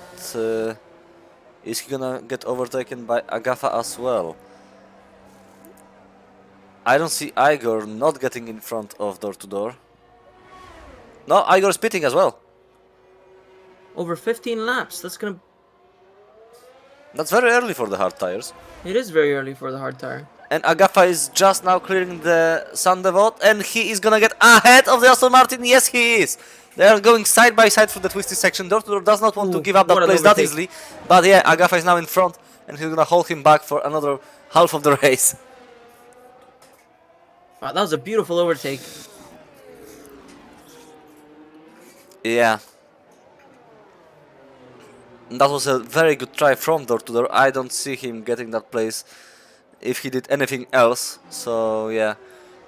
is he gonna get overtaken by Agafa as well? I don't see Igor not getting in front of door-to-door. No, Igor's pitting as well. Over 15 laps, that's very early for the hard tires. It is very early for the hard tire. And Agafa is just now clearing the Sandevot and he is gonna get ahead of the Aston Martin. Yes, he is. They are going side by side through the twisty section. Door-to-door does not want to give up that place that easily. But yeah, Agafa is now in front and he's gonna hold him back for another half of the race. Wow, that was a beautiful overtake. Yeah. That was a very good try from door-to-door. I don't see him getting that place if he did anything else. So yeah,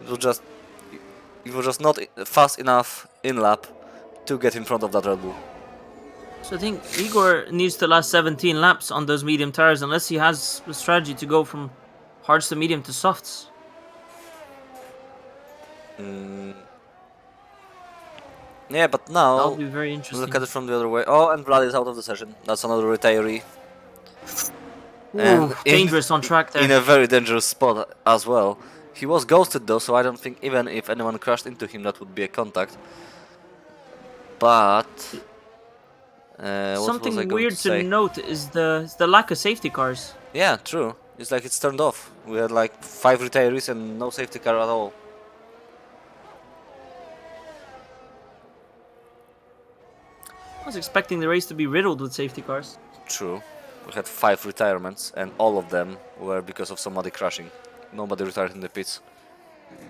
it was just not fast enough in lap to get in front of that Red Bull. So I think Igor needs to last 17 laps on those medium tires unless he has a strategy to go from hards to medium to softs. Yeah, but now That'll be very interesting. look at it from the other way. Oh, and Vlad is out of the session. That's another retiree. Ooh, dangerous on track there. In a very dangerous spot as well. He was ghosted though, so I don't think even if anyone crashed into him that would be a contact. But something weird to note is the lack of safety cars. Yeah, true. It's like it's turned off. We had like 5 retirees and no safety car at all. I was expecting the race to be riddled with safety cars. True. We had 5 retirements and all of them were because of somebody crashing. Nobody retired in the pits.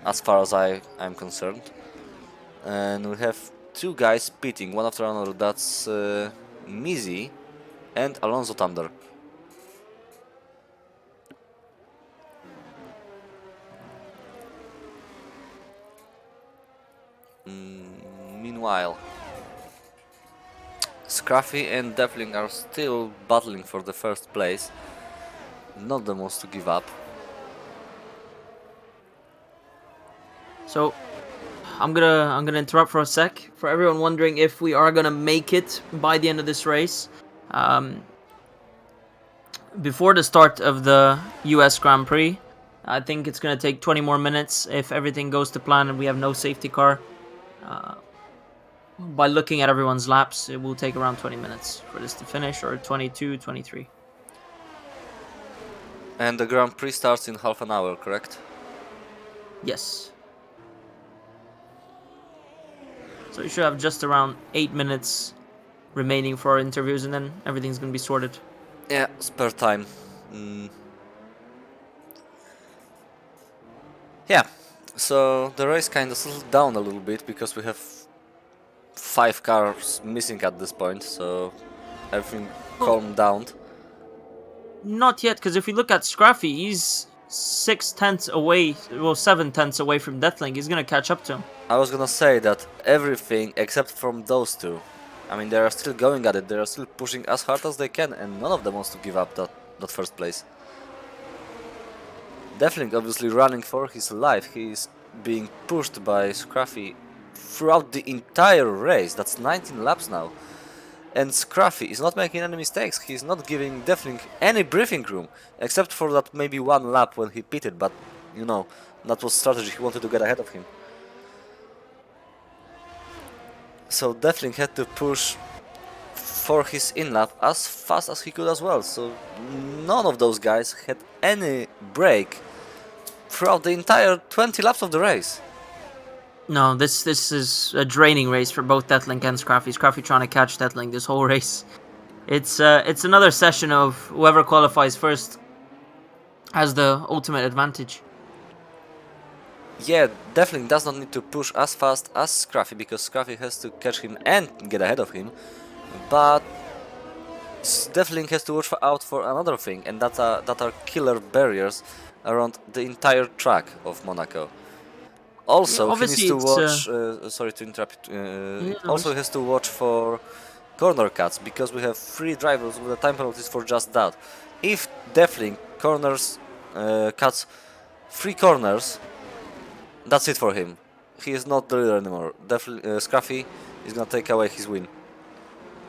as far as I'm concerned. And we have two guys pitting one after another. That's Mizzy and Alonso Thunder. Meanwhile, Scruffy and Deathling are still battling for the first place. Not the most to give up. So I'm gonna interrupt for a sec for everyone wondering if we are gonna make it by the end of this race. Before the start of the US Grand Prix, I think it's gonna take 20 more minutes if everything goes to plan and we have no safety car. By looking at everyone's laps, it will take around 20 minutes for this to finish, or 22, 23. And the Grand Prix starts in half an hour, correct? Yes. So we should have just around 8 minutes remaining for our interviews, and then everything's gonna be sorted. Yeah, spare time. Yeah, so the race kind of settled down a little bit because we have 5 cars missing at this point, so everything calmed down. Not yet, because if we look at Scruffy, he's 6/10 away, well, 7/10 away from Deathling. He's gonna catch up to him. I was gonna say that everything except from those two, I mean, they are still going at it, they are still pushing as hard as they can, and none of them wants to give up that first place. Deathling obviously running for his life. He is being pushed by Scruffy throughout the entire race. That's 19 laps now. And Scruffy is not making any mistakes. He's not giving Deathling any breathing room, except for that maybe one lap when he pitted, but you know, that was strategy. He wanted to get ahead of him. So Deathling had to push for his in-lap as fast as he could as well. So none of those guys had any break throughout the entire 20 laps of the race. No, this is a draining race for both Deathling and Scruffy. Scruffy trying to catch Deathling this whole race. It's another session of whoever qualifies first has the ultimate advantage. Yeah, Deathling does not need to push as fast as Scruffy because Scruffy has to catch him and get ahead of him. But Deathling has to watch out for another thing, and that are killer barriers around the entire track of Monaco. Also, he needs to watch. Sorry to interrupt. Also, has to watch for corner cuts because we have 3 drivers with the time penalties for just that. If Deathling cuts 3 corners, that's it for him. He is not the leader anymore. Scruffy is gonna take away his win.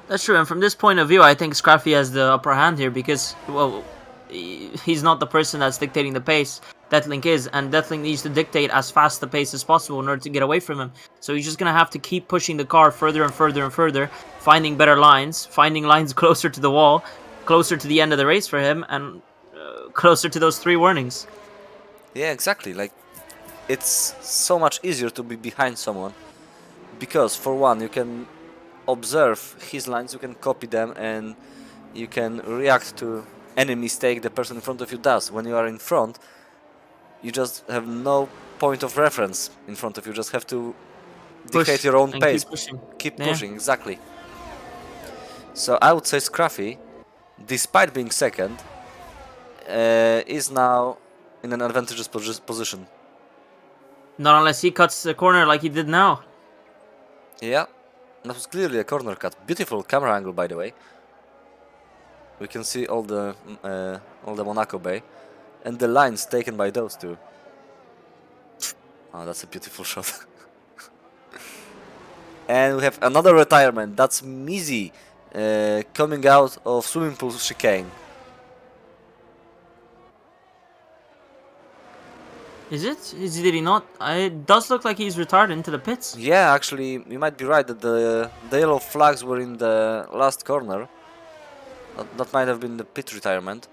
That's true, and from this point of view, I think Scruffy has the upper hand here because, well, he's not the person that's dictating the pace. Deathling is, and Deathling needs to dictate as fast the pace as possible in order to get away from him. So he's just gonna have to keep pushing the car further and further and further, finding better lines, finding lines closer to the wall, closer to the end of the race for him, and closer to those 3 warnings. Yeah, exactly. Like, it's so much easier to be behind someone because, for one, you can observe his lines, you can copy them, and you can react to any mistake the person in front of you does. When you are in front, you just have no point of reference in front of you. You just have to dictate your own pace. Keep pushing, exactly. So I would say Scruffy, despite being second, is now in an advantageous position. Not unless he cuts the corner like he did now. Yeah, that was clearly a corner cut. Beautiful camera angle, by the way. We can see all the Monaco Bay and the lines taken by those two. Oh, that's a beautiful shot. And we have another retirement. That's Mizzy coming out of swimming pool chicane. Is it? Did he not? It does look like he's retired into the pits. Yeah, actually, you might be right that the yellow flags were in the last corner. That might have been the pit retirement.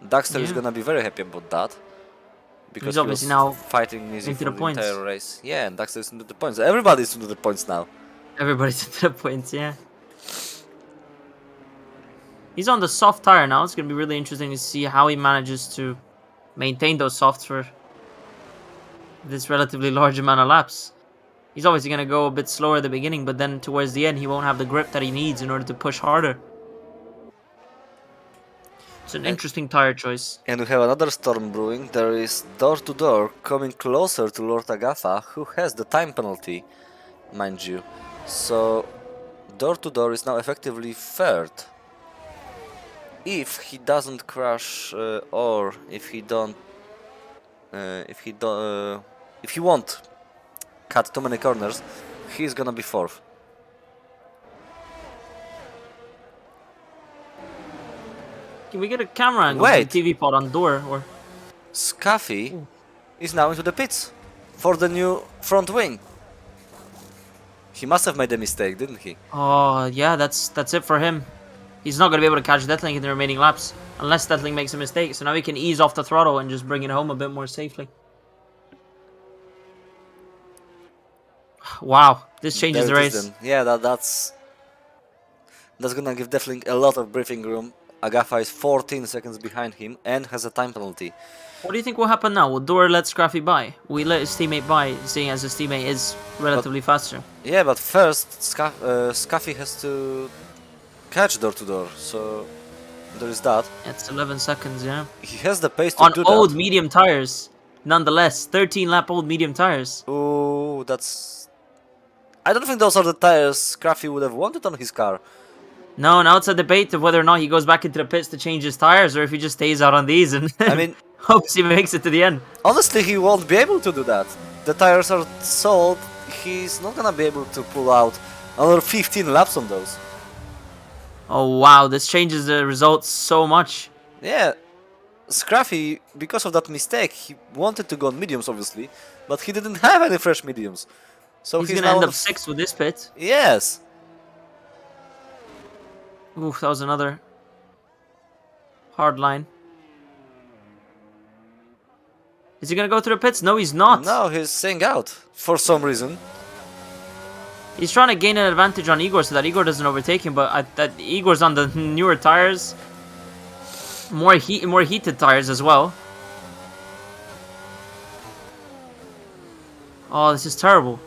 Daxter is gonna be very happy about that. Because he's obviously now fighting Mizzy for the points. entire race. Yeah, and Daxter is into the points. Everybody's into the points now. Everybody's into the points, yeah. He's on the soft tire now. It's gonna be really interesting to see how he manages to maintain those softs for this relatively large amount of laps. He's obviously going to go a bit slower at the beginning, but then towards the end, he won't have the grip that he needs in order to push harder. It's an interesting tire choice. And we have another storm brewing. There is Door to Door coming closer to Lord Agatha, who has the time penalty, mind you. So Door to Door is now effectively third. If he doesn't crash, or if he won't cut too many corners, he's gonna be fourth. Can we get a camera angle Wait. from the TV pod on Door? Or Scuffy is now into the pits for the new front wing. He must have made a mistake, didn't he? oh yeah, that's it for him. He's not going to be able to catch Deathling in the remaining laps unless Deathling makes a mistake. So now he can ease off the throttle and just bring it home a bit more safely. Wow, this changes the There it is race. then. Yeah, that's gonna give Deathling a lot of breathing room. Agatha is 14 seconds behind him and has a time penalty. What do you think will happen now? Will Door let Scruffy by? Will he let his teammate by, seeing as his teammate is relatively faster? Yeah, but first Scuffy has to catch Door to Door, so there is that. It's 11 seconds, yeah. He has the pace to On do old that. medium tires, nonetheless. 13 lap old medium tires. Ooh, that's... I don't think those are the tires Scuffy would have wanted on his car. No, now it's a debate of whether or not he goes back into the pits to change his tires or if he just stays out on these and I mean, hopes he makes it to the end. honestly, he won't be able to do that. The tires are sold, he's not gonna be able to pull out another 15 laps on those. Oh wow, this changes the results so much. Yeah, Scruffy, because of that mistake, he wanted to go on mediums, obviously, but he didn't have any fresh mediums. So He's he's gonna now end on up 6th with this pit. Yes! Oof, that was another hard line. Is he gonna go through the pits? No, he's not. No, he's staying out for some reason. He's trying to gain an advantage on Igor so that Igor doesn't overtake him, but that Igor's on the newer tires. More heated tires as well. Oh, this is terrible.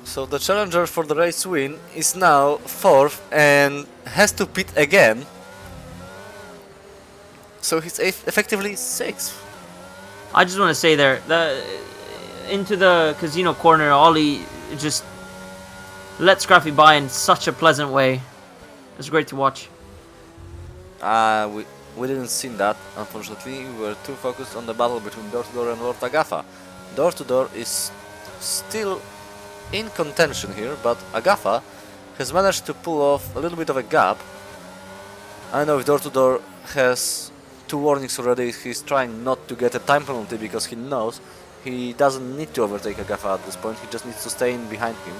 So the challenger for the race win is now 4th and has to pit again. So he's effectively 6th. I just want to say there, into the casino corner, Ollie just let Scruffy by in such a pleasant way. It's great to watch. We didn't see that, unfortunately. We were too focused on the battle between Door to Door and Lord Agatha. Door to Door is still in contention here, but Agatha has managed to pull off a little bit of a gap. I know if Door to Door has 2 warnings already, he's trying not to get a time penalty because he knows he doesn't need to overtake Agatha at this point, he just needs to stay in behind him.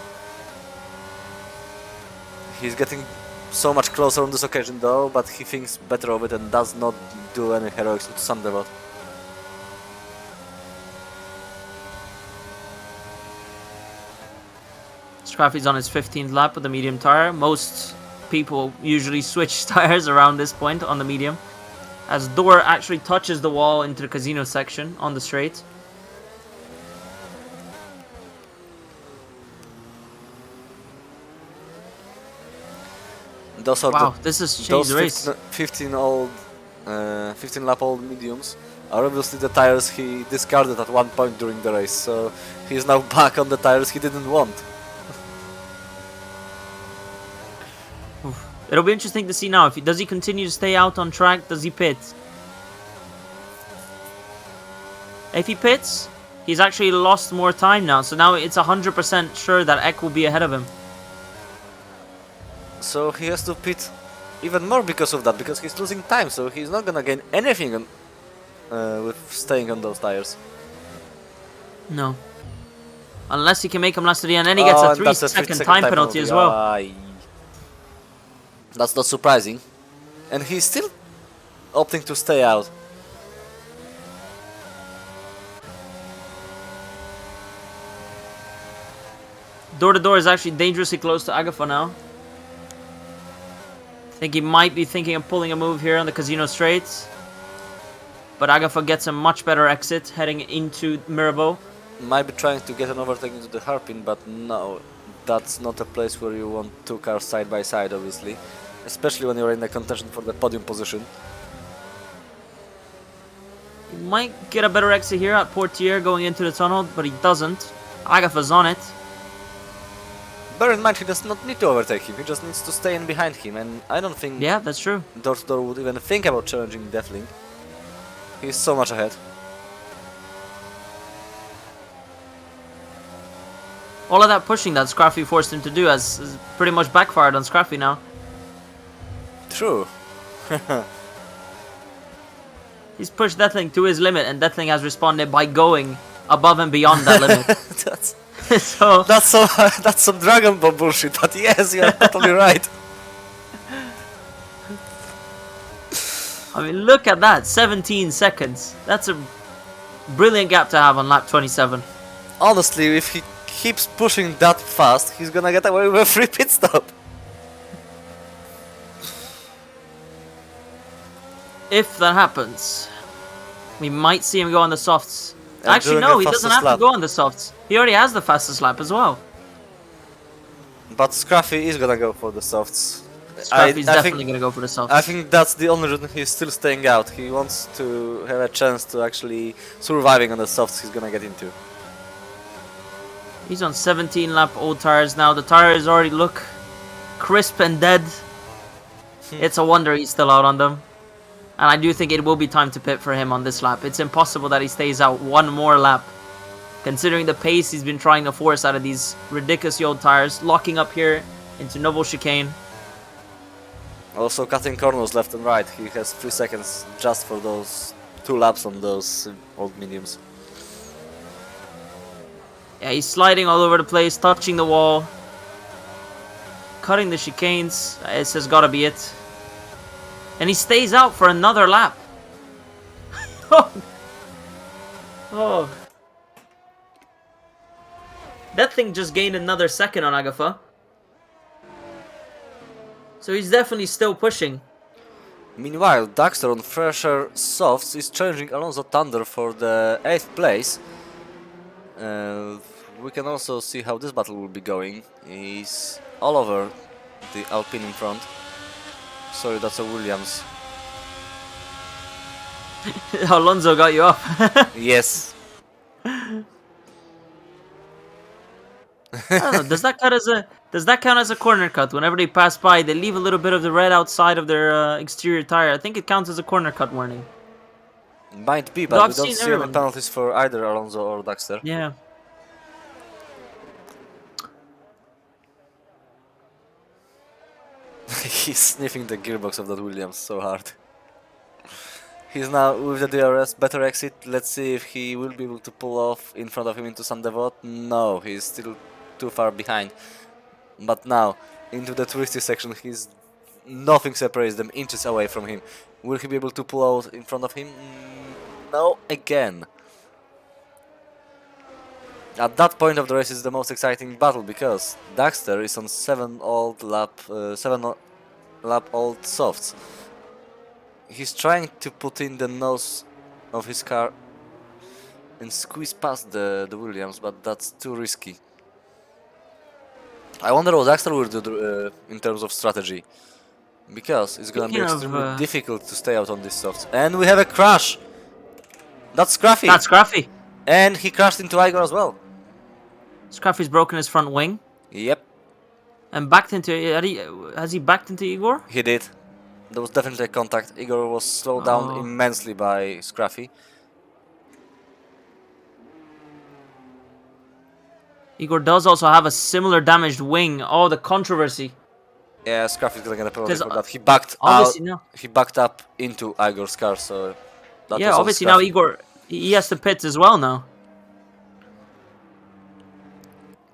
He's getting so much closer on this occasion though, but he thinks better of it and does not do any heroics with Sandevot. Scruffy's on his 15th lap with the medium tire. Most people usually switch tires around this point on the medium, as Door actually touches the wall into the casino section on the straight. Those are Wow, this has changed the race. 15 lap old mediums are obviously the tires he discarded at one point during the race, so he's now back on the tires he didn't want. It'll be interesting to see now. Does he continue to stay out on track? Does he pit? If he pits, he's actually lost more time now. So now it's 100% sure that Ek will be ahead of him. So he has to pit even more because of that, because he's losing time, so he's not gonna gain anything with staying on those tires. No. Unless he can make him last to the end, and he gets a 3-second time penalty as well. Aye. That's not surprising. And he's still opting to stay out. Door to Door is actually dangerously close to Agatha now. I think he might be thinking of pulling a move here on the casino straights. But Agafa gets a much better exit heading into Mirabeau. Might be trying to get an overtake into the hairpin, but no, that's not a place where you want two cars side by side, obviously. Especially when you're in the contention for the podium position. He might get a better exit here at Portier going into the tunnel, but he doesn't. Agafa's on it. Bear in mind, he does not need to overtake him, he just needs to stay in behind him, and I don't think Yeah, that's true. Door would even think about challenging Deathling. He's so much ahead. All of that pushing that Scruffy forced him to do has pretty much backfired on Scruffy now. True. He's pushed Deathling to his limit, and Deathling has responded by going above and beyond that limit. So that's some Dragon Ball bullshit, but yes, you're totally right. I mean, look at that, 17 seconds. That's a brilliant gap to have on lap 27. Honestly, if he keeps pushing that fast, he's gonna get away with a free pit stop. If that happens, we might see him go on the softs. And Actually, doing no, the he doesn't fastest have lap. to go on the softs. He already has the fastest lap as well. But Scruffy is gonna go for the softs. Scruffy's definitely going to go for the softs. I think that's the only reason he's still staying out. He wants to have a chance to actually surviving on the softs he's gonna get into. He's on 17 lap old tires now. The tires already look crisp and dead. It's a wonder he's still out on them. And I do think it will be time to pit for him on this lap. It's impossible that he stays out one more lap, considering the pace he's been trying to force out of these ridiculously old tires. Locking up here into Noble Chicane. Also cutting corners left and right. He has 3 seconds just for those 2 laps on those old mediums. Yeah, he's sliding all over the place, touching the wall, cutting the chicanes. This has got to be it. And he stays out for another lap. Oh. That thing just gained another second on Agafa. So he's definitely still pushing. Meanwhile, Daxter on fresher softs is challenging Alonso Thunder for the 8th place. We can also see how this battle will be going. He's all over the Alpine in front. Sorry, that's a Williams. Alonso got you up. Yes. I don't know, does that count as a corner cut? Whenever they pass by, they leave a little bit of the red outside of their exterior tire. I think it counts as a corner cut warning. Might be, Though but I've we don't seen see any everyone. penalties for either Alonso or Daxter. Yeah. He's sniffing the gearbox of that Williams so hard. He's now with the DRS, better exit. Let's see if he will be able to pull off in front of him into San Devot. No, he's still too far behind. But now, into the twisty section, nothing separates them, inches away from him. Will he be able to pull out in front of him? No, again. At that point of the race is the most exciting battle because Daxter is on 7 lap old softs. He's trying to put in the nose of his car and squeeze past the Williams, but that's too risky. I wonder what Daxter will do in terms of strategy, because it's gonna be extremely difficult to stay out on these softs. And we have a crash! That's Scruffy! That's Scruffy! And he crashed into Igor as well. Scruffy's broken his front wing. Yep. And backed into... Has he backed into Igor? He did. There was definitely a contact. Igor was slowed down immensely by Scruffy. Igor does also have a similar damaged wing. Oh, the controversy. Yeah, Scruffy's gonna get a penalty for that. He backed out. No. He backed up into Igor's car, so... That Yeah, was obviously now Scruffy. Igor... He has to pit as well now.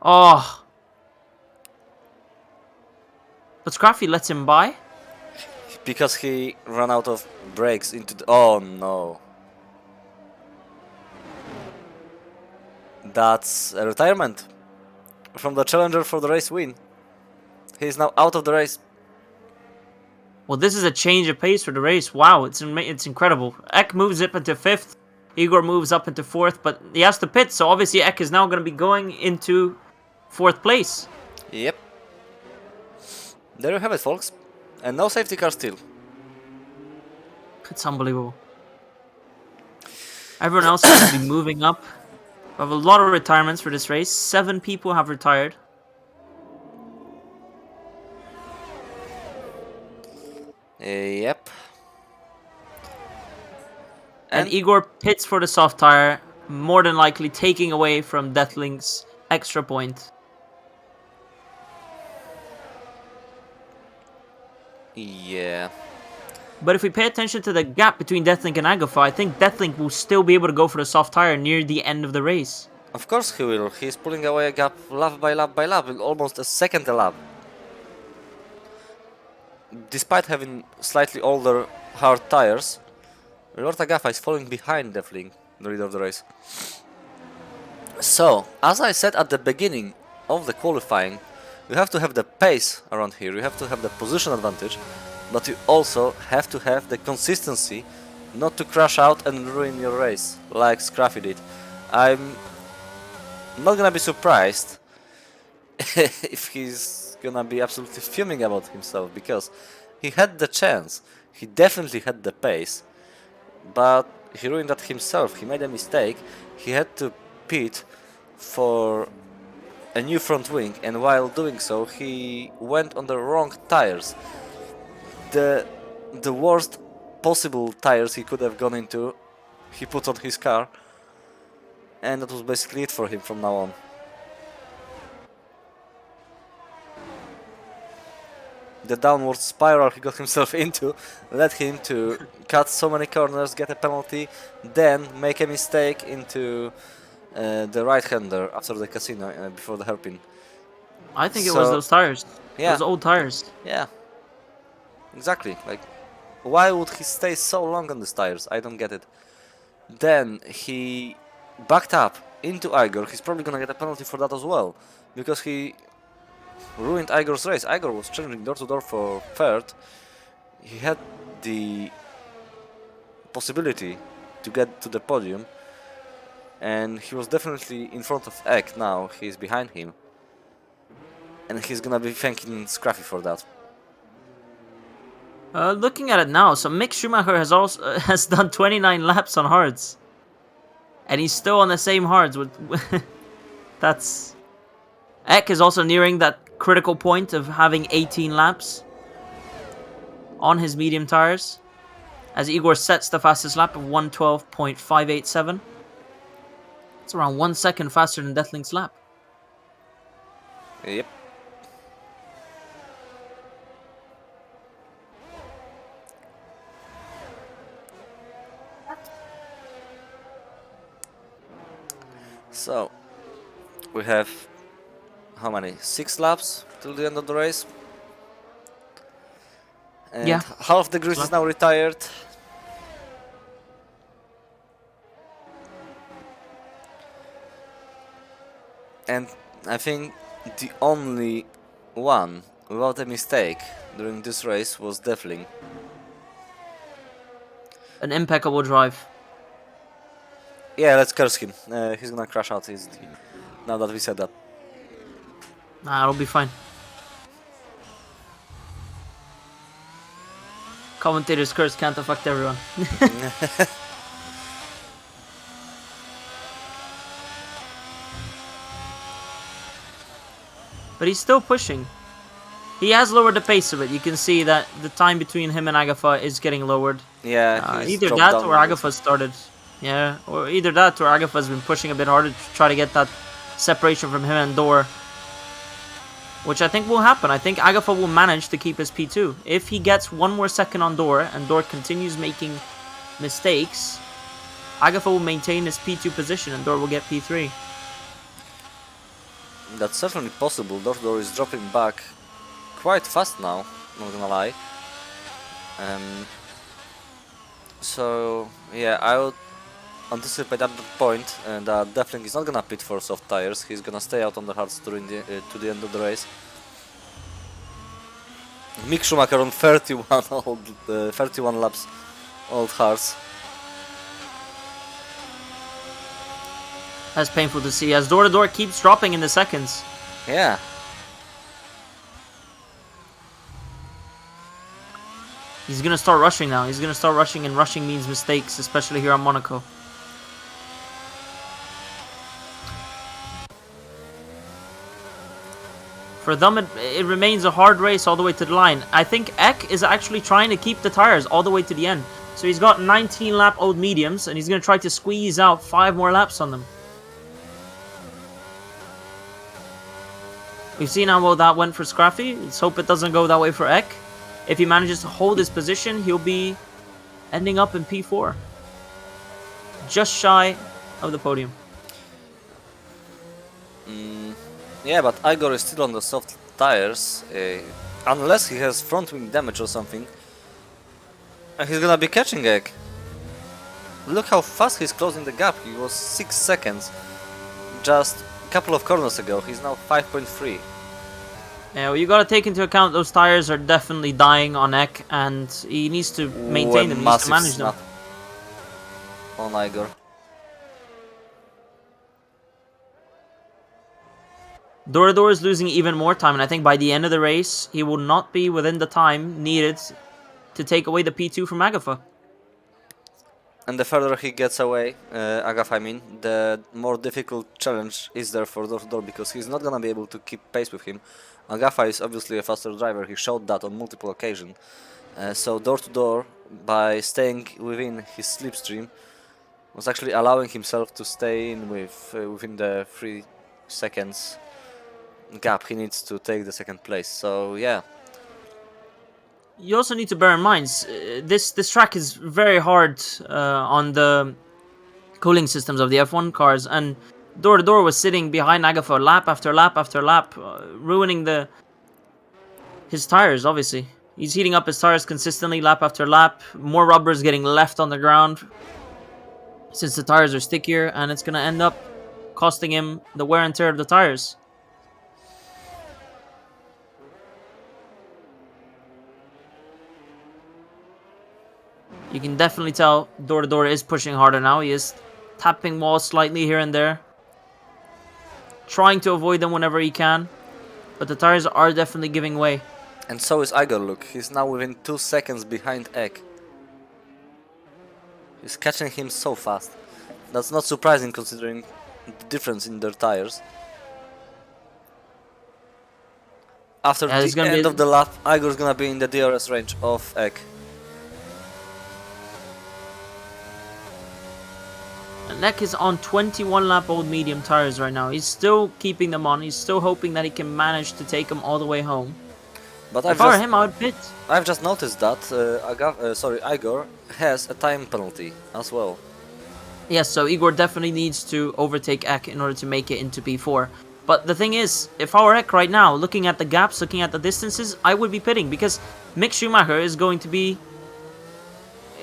Oh. But Scruffy lets him by? Because he ran out of brakes into the... Oh no. That's a retirement from the challenger for the race win. He is now out of the race. Well, this is a change of pace for the race. Wow, it's incredible. Ek moves up into 5th. Igor moves up into 4th, but he has to pit, so obviously Ek is now going to be going into 4th place. Yep. There you have it, folks. And no safety car still. It's unbelievable. Everyone else seems to be moving up. We have a lot of retirements for this race. 7 people have retired. Yep. And Igor pits for the soft tire, more than likely taking away from Deathling's extra point. Yeah. But if we pay attention to the gap between Deathling and Agafa, I think Deathling will still be able to go for the soft tire near the end of the race. Of course he will. He's pulling away a gap lap by lap by lap, almost a second a lap. Despite having slightly older hard tires, Lord Agafa is falling behind Deathling, the leader of the race. So, as I said at the beginning of the qualifying, you have to have the pace around here, you have to have the position advantage, but you also have to have the consistency not to crash out and ruin your race, like Scruffy did. I'm not gonna be surprised if he's gonna be absolutely fuming about himself, because he had the chance, he definitely had the pace, but he ruined that himself. He made a mistake, he had to pit for a new front wing, and while doing so he went on the wrong tires. The worst possible tires he could have gone into, he put on his car, and that was basically it for him from now on. The downward spiral he got himself into led him to cut so many corners, get a penalty, then make a mistake into the right-hander after the casino before the hairpin. I think it was those tires. Yeah. Those old tires. Yeah. Exactly. Like, why would he stay so long on these tires? I don't get it. Then he backed up into Igor. He's probably gonna get a penalty for that as well, because he ruined Igor's race. Igor was challenging door to door for third. He had the possibility to get to the podium, and he was definitely in front of Ek. Now he's behind him, and he's gonna be thanking Scruffy for that. Looking at it now, so Mick Schumacher has done 29 laps on hards, and he's still on the same hards with. That's. Ek is also nearing that critical point of having 18 laps on his medium tires, as Igor sets the fastest lap of 1:12.587. It's around 1 second faster than Deathling's lap. Yep. So, we have how many? 6 laps till the end of the race. And yeah. Half the grid is now retired. And I think the only one without a mistake during this race was Deathling. An impeccable drive. Yeah, let's curse him. He's gonna crash out his team. Now that we said that. Nah, it'll be fine. Commentator's curse can't affect everyone. But he's still pushing. He has lowered the pace a bit. You can see that the time between him and Agafa is getting lowered. Yeah, either that or Agafa started. Yeah, or either that or Agafa's been pushing a bit harder to try to get that separation from him and Dor. Which I think will happen. I think Agafa will manage to keep his P2. If he gets 1 more second on Dor and Dor continues making mistakes, Agafa will maintain his P2 position and Dor will get P3. That's certainly possible. Dor is dropping back quite fast now, not gonna lie. So yeah, I would anticipate at that point that Deathling is not gonna pit for soft tires. He's gonna stay out on the hards during to the end of the race. Mick Schumacher on 31 old, 31 laps old cars. That's painful to see as door-to-door keeps dropping in the seconds. Yeah. He's gonna start rushing now. He's gonna start rushing, and rushing means mistakes, especially here on Monaco. For them, it remains a hard race all the way to the line. I think Eck is actually trying to keep the tires all the way to the end. So he's got 19 lap old mediums, and he's going to try to squeeze out 5 more laps on them. We've seen how well that went for Scraffy. Let's hope it doesn't go that way for Eck. If he manages to hold his position, he'll be ending up in P4. Just shy of the podium. Yeah, but Igor is still on the soft tires, unless he has front wing damage or something. And he's gonna be catching Egg. Look how fast he's closing the gap. He was 6 seconds just a couple of corners ago. He's now 5.3. Yeah, well, you gotta take into account those tires are definitely dying on Eck, and he needs to maintain them, he needs to manage them. On Igor. Door is losing even more time, and I think by the end of the race, he will not be within the time needed to take away the P2 from Agafa. And the further he gets away, Agafa I mean, the more difficult challenge is there for Door because he's not gonna be able to keep pace with him. Agafa is obviously a faster driver, he showed that on multiple occasions. So Door, by staying within his slipstream, was actually allowing himself to stay in with within the 3 seconds gap he needs to take the second place. So yeah. You also need to bear in mind, this track is very hard on the cooling systems of the F1 cars, and Door was sitting behind Agafa lap after lap after lap, ruining his tires, obviously. He's heating up his tires consistently lap after lap, more rubber is getting left on the ground since the tires are stickier, and it's going to end up costing him the wear and tear of the tires. You can definitely tell Door is pushing harder now. He is tapping walls slightly here and there, trying to avoid them whenever he can, but the tires are definitely giving way. And so is Igor, look, he's now within 2 seconds behind Egg. He's catching him so fast. That's not surprising considering the difference in their tires. After the end of the lap, Igor's gonna be in the DRS range of Egg. Neck is on 21 lap old medium tires right now. He's still keeping them on. He's still hoping that he can manage to take them all the way home. But if I were him, I would pit. I've just noticed that Igor has a time penalty as well. Yes, so Igor definitely needs to overtake Eck in order to make it into P4. But the thing is, if I were Eck right now, looking at the gaps, looking at the distances, I would be pitting because Mick Schumacher is going to be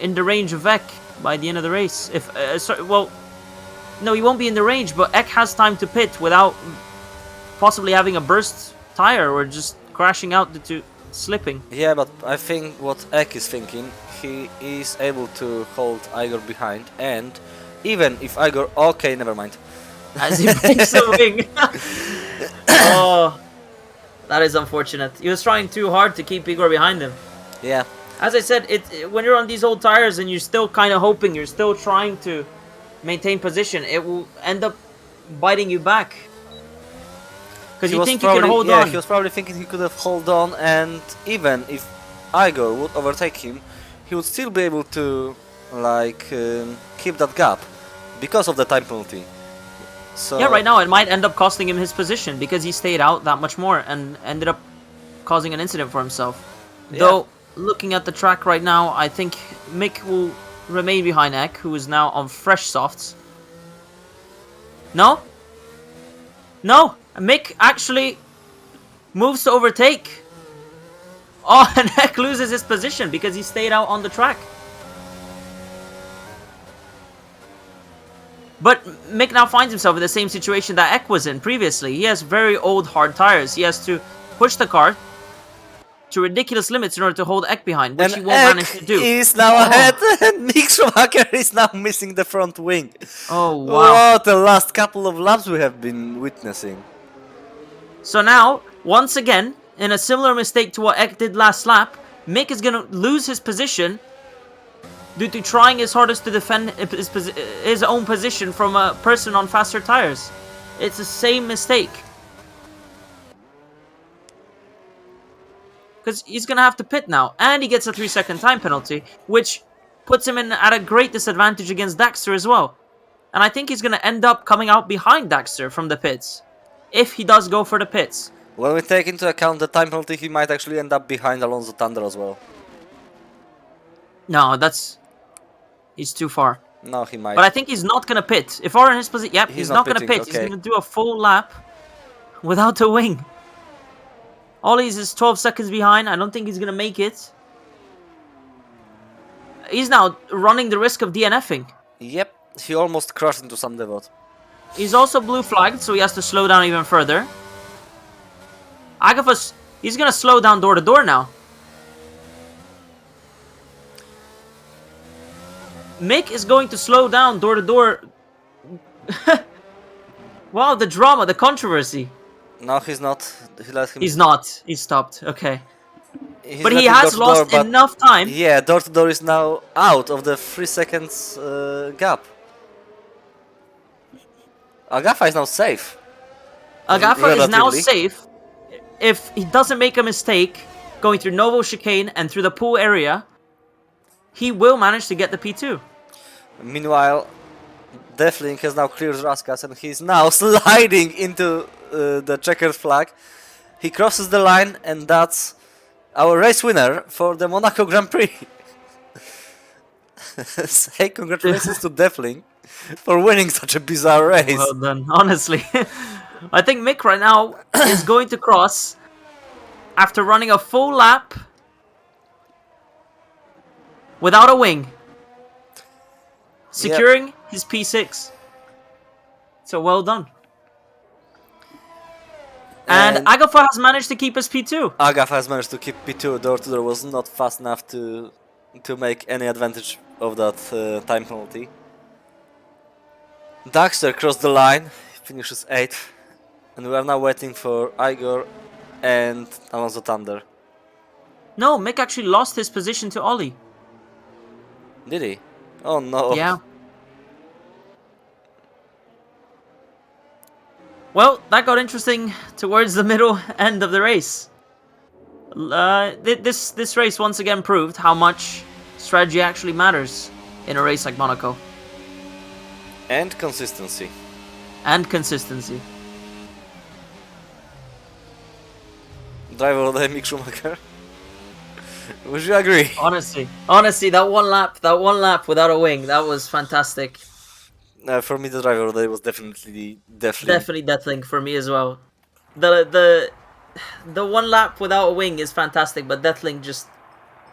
in the range of Eck by the end of the race. No, he won't be in the range, but Eck has time to pit without possibly having a burst tire or just crashing out due to slipping. Yeah, but I think what Eck is thinking, he is able to hold Igor behind, and even if Igor... Okay, never mind. As he breaks the wing. Oh, that is unfortunate. He was trying too hard to keep Igor behind him. Yeah. As I said, when you're on these old tires and you're still kind of hoping, you're still trying to maintain position, it will end up biting you back. Because you think you can hold on. He was probably thinking he could have held on, and even if Igor would overtake him, he would still be able to keep that gap because of the time penalty. So yeah, right now it might end up costing him his position because he stayed out that much more and ended up causing an incident for himself. Yeah. Though, looking at the track right now, I think Mick will remain behind Eck, who is now on fresh softs. No? No! Mick actually moves to overtake. Oh, and Eck loses his position because he stayed out on the track. But Mick now finds himself in the same situation that Eck was in previously. He has very old hard tires. He has to push the car to ridiculous limits in order to hold Eck behind, which And he won't manage to do. is now ahead, and Mick Schumacher is now missing the front wing. Oh, wow. What the last couple of laps we have been witnessing. So now, once again, in a similar mistake to what Eck did last lap, Mick is going to lose his position due to trying his hardest to defend his own position from a person on faster tires. It's the same mistake. Because he's going to have to pit now, and he gets a 3-second time penalty, which puts him at a great disadvantage against Daxter as well. And I think he's going to end up coming out behind Daxter from the pits, if he does go for the pits. When we take into account the time penalty, he might actually end up behind Alonso Thunder as well. No, he's too far. No, he might. But I think he's not going to pit. If we're in his position, yep, he's not going to pitting, pit. okay. He's going to do a full lap without a wing. Ollie's is 12 seconds behind. I don't think he's going to make it. He's now running the risk of DNFing. Yep, he almost crashed into some divot. He's also blue flagged, so he has to slow down even further. Agafa's, he's going to slow down door to door now. Mick is going to slow down door to door. Wow, the drama, the controversy. No, he's not. He let him. He's not. He stopped. Okay. He's But he letting has door-to-door, lost but enough time. yeah, door to door is now out of the 3 seconds gap. Agafa is now safe. Agafa is now Relatively. safe. If he doesn't make a mistake going through Novo chicane and through the pool area, he will manage to get the P2. Meanwhile, Deathling has now cleared Raskas and he's now sliding into the checkered flag. He crosses the line and that's our race winner for the Monaco Grand Prix. Say congratulations to Deathling for winning such a bizarre race. Well done, honestly. I think Mick right now is going to cross after running a full lap without a wing, securing his P6. So well done. And Agafa has managed to keep his P2. Agafa has managed to keep P2. Door to door was not fast enough to make any advantage of that time penalty. Daxter crossed the line, finishes 8th, and we are now waiting for Igor and Alonso Thunder. No, Mick actually lost his position to Ollie. Did he? Oh no. Yeah. Well, that got interesting towards the middle end of the race. This race once again proved how much strategy actually matters in a race like Monaco. And consistency. And consistency. Driver of the Mick Schumacher. Would you agree? Honestly, that one lap without a wing, that was fantastic. For me, the driver of the day was definitely Definitely Deathling for me as well. The one lap without a wing is fantastic, but Deathling just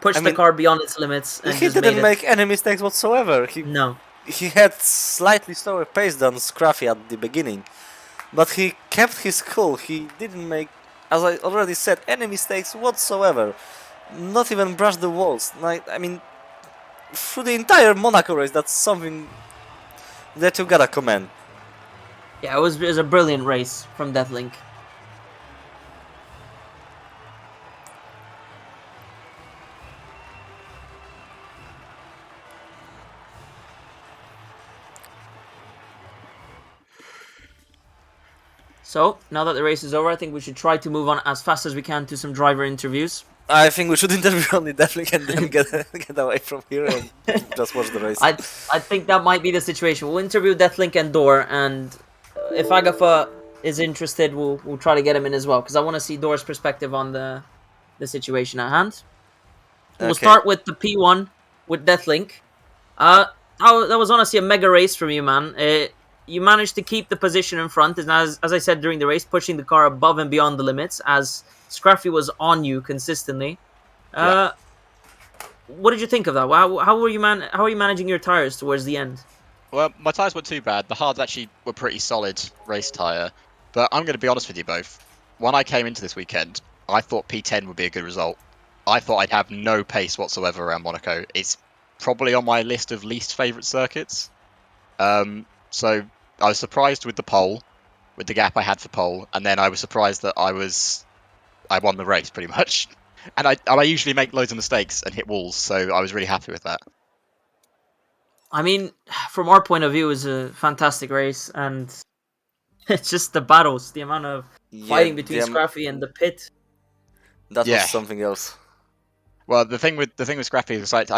pushed the car beyond its limits and he just didn't made make any mistakes whatsoever. No. He had slightly slower pace than Scruffy at the beginning, but he kept his cool. He didn't make, as I already said, any mistakes whatsoever. Not even brush the walls. Like, I mean, through the entire Monaco race, that's something that you gotta commend. Yeah, it was a brilliant race from Deathling. So, now that the race is over, I think we should try to move on as fast as we can to some driver interviews. I think we should interview only Deathling and then get away from here and just watch the race. I think that might be the situation. We'll interview Deathlink and Dor, and if Agafa is interested, we'll try to get him in as well, because I want to see Dor's perspective on the situation at hand. We'll start with the P1 with Deathlink. That was honestly a mega race from you, man. You managed to keep the position in front, and as I said during the race, pushing the car above and beyond the limits, as Scruffy was on you consistently. What did you think of that? How are you managing your tires towards the end? Well, my tyres weren't too bad. The hards actually were pretty solid race tyre. But I'm going to be honest with you both. When I came into this weekend, I thought P10 would be a good result. I thought I'd have no pace whatsoever around Monaco. It's probably on my list of least favourite circuits. So I was surprised with the pole, with the gap I had for pole, and then I was surprised that I won the race pretty much. And I usually make loads of mistakes and hit walls, so I was really happy with that. I mean, from our point of view, it was a fantastic race, and it's just the battles, the amount of fighting between Scrappy and the pit. That Yeah. was something else. Well, the thing with Scrappy was like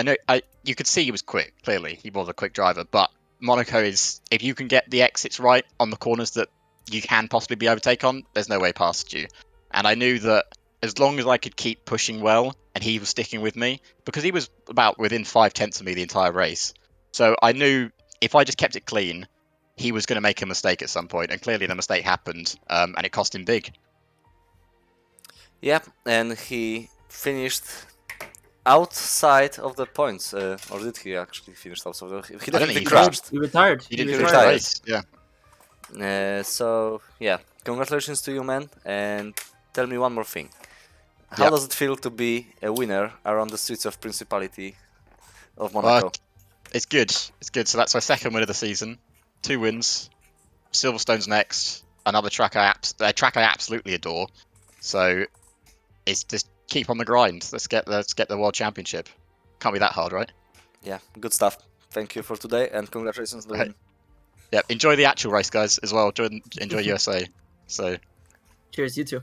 you could see he was quick. Clearly, he was a quick driver. But Monaco is, if you can get the exits right on the corners that you can possibly be overtake on, there's no way past you. And I knew that as long as I could keep pushing well, and he was sticking with me, because he was about within 5/10 of me the entire race. So I knew if I just kept it clean, he was going to make a mistake at some point, and clearly the mistake happened, and it cost him big. Yep, and he finished outside of the points, or did he actually finish outside? He I don't think definitely he crashed. He retired. He didn't He finish retired. the race. Yeah. So yeah, congratulations to you, man. And tell me one more thing. How does it feel to be a winner around the streets of Principality of Monaco? It's good. It's good. So that's my second win of the season. 2 wins. Silverstone's next. Another track I absolutely adore. So it's just keep on the grind. Let's get the world championship. Can't be that hard, right? Yeah, good stuff. Thank you for today, and congratulations on the win. Yeah. Enjoy the actual race, guys, as well. Enjoy USA. So Cheers, you too.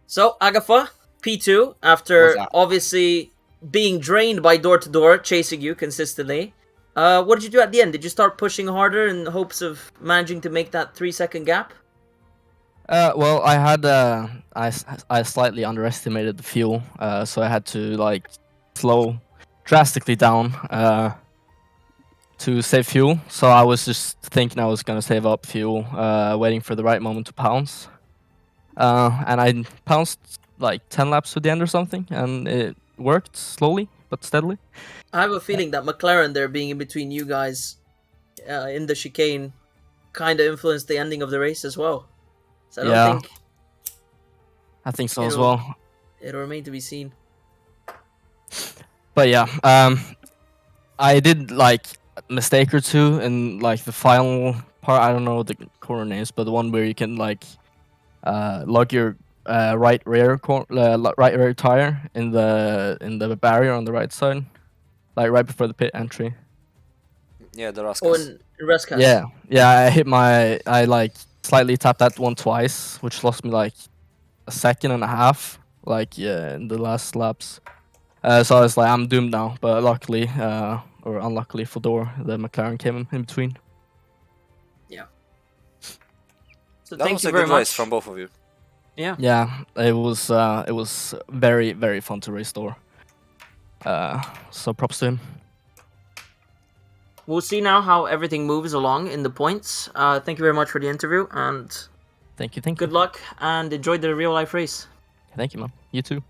So, Agatha, P2, after obviously being drained by door-to-door, chasing you consistently. What did you do at the end? Did you start pushing harder in hopes of managing to make that 3-second gap? Well, I had I slightly underestimated the fuel, so I had to like slow drastically down to save fuel. So I was just thinking I was gonna save up fuel, waiting for the right moment to pounce. And I pounced like 10 laps to the end or something, and it worked slowly but steadily. I have a feeling that McLaren there being in between you guys in the chicane kind of influenced the ending of the race as well. So I think so as well. It'll remain to be seen. But yeah, I did like a mistake or two in like the final part. I don't know the corner names, but the one where you can like lock your right rear tire in the barrier on the right side, like right before the pit entry. Yeah, the Rascas. Oh, in Rescas. Yeah. I like slightly tapped that one twice, which lost me like a second and a half, like in the last laps. So I was like, I'm doomed now. But luckily, or unluckily for Dor, the McLaren came in between. Yeah. So that thank was you a very good much race from both of you. Yeah. Yeah, it was very, very fun to race Dor. So props to him. We'll see now how everything moves along in the points. Thank you very much for the interview, and Thank you. good luck, and enjoy the real-life race. Thank you, man. You too.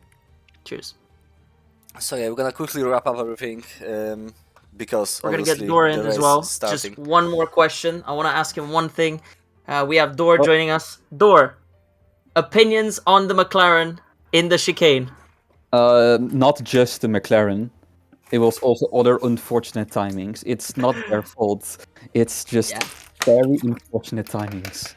Cheers. So yeah, we're gonna quickly wrap up everything because We're gonna obviously get Dor the in race as well. is starting. Just one more question. I want to ask him one thing. We have Dor joining us. Dor, opinions on the McLaren in the chicane? Not just the McLaren. It was also other unfortunate timings. It's not their fault. It's just very unfortunate timings.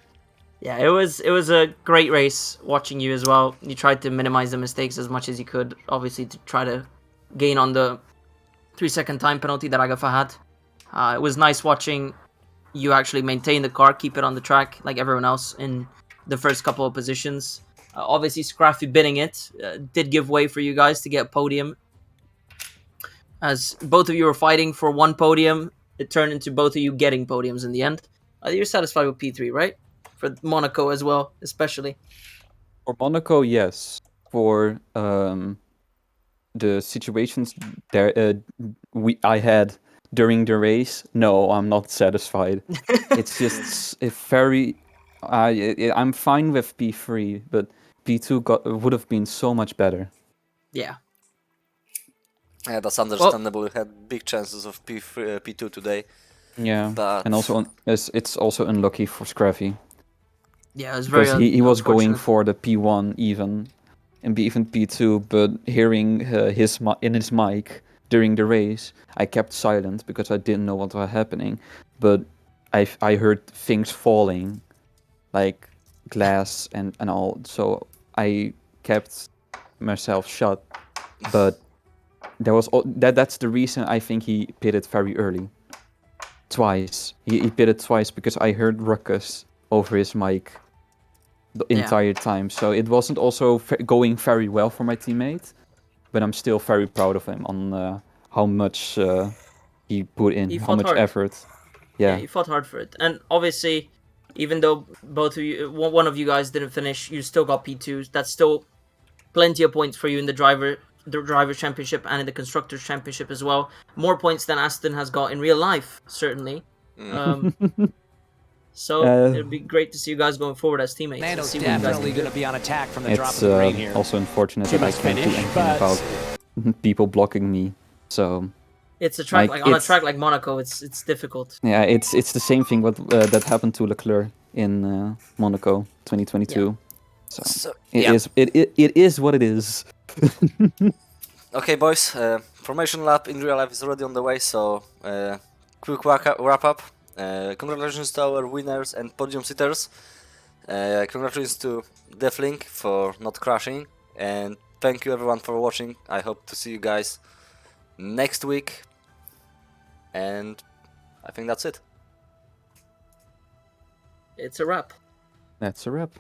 Yeah, it was a great race watching you as well. You tried to minimize the mistakes as much as you could, obviously to try to gain on the 3-second time penalty that Agatha had. It was nice watching you actually maintain the car, keep it on the track like everyone else in the first couple of positions. Obviously, Scraffy bidding it did give way for you guys to get podium. As both of you were fighting for one podium, it turned into both of you getting podiums in the end. You're satisfied with P3, right? For Monaco as well, especially. For Monaco, yes. For the situations there I had during the race, no, I'm not satisfied. It's just I'm fine with P3, but P2 would have been so much better. Yeah. Yeah, that's understandable. We had big chances of P2 today. Yeah, but and also it's also unlucky for Scraffy. Yeah, it was very because he was going unfortunate. for the P1 even, and even P2, but hearing in his mic during the race, I kept silent because I didn't know what was happening, but I heard things falling, like glass and all, so I kept myself shut, but that's the reason I think he pitted very early. Twice. He pitted twice because I heard ruckus over his mic the Yeah. entire time. So it wasn't also going very well for my teammate, but I'm still very proud of him on how much he put in, He how fought much hard. effort. Yeah, Yeah. you fought hard for it, and obviously, even though both of you, one of you guys didn't finish, you still got P2s. That's still plenty of points for you in the driver championship and in the constructors championship as well. More points than Aston has got in real life, certainly. So it'd be great to see you guys going forward as teammates. Nando's See what you guys definitely can do. going to be on attack from the drop It's of the green here. also unfortunate She that I must can't do finish, anything but- about people blocking me. So It's a track Like, on a it's- track like Monaco. It's difficult. yeah, it's the same thing what that happened to Leclerc in Monaco 2022. So it is what it is. Okay, boys. Formation lap in real life is already on the way, so quick wrap up. Congratulations to our winners and podium sitters. Congratulations to Deflink for not crashing, and thank you everyone for watching. I hope to see you guys next week, and I think that's it. It's a wrap. That's a wrap.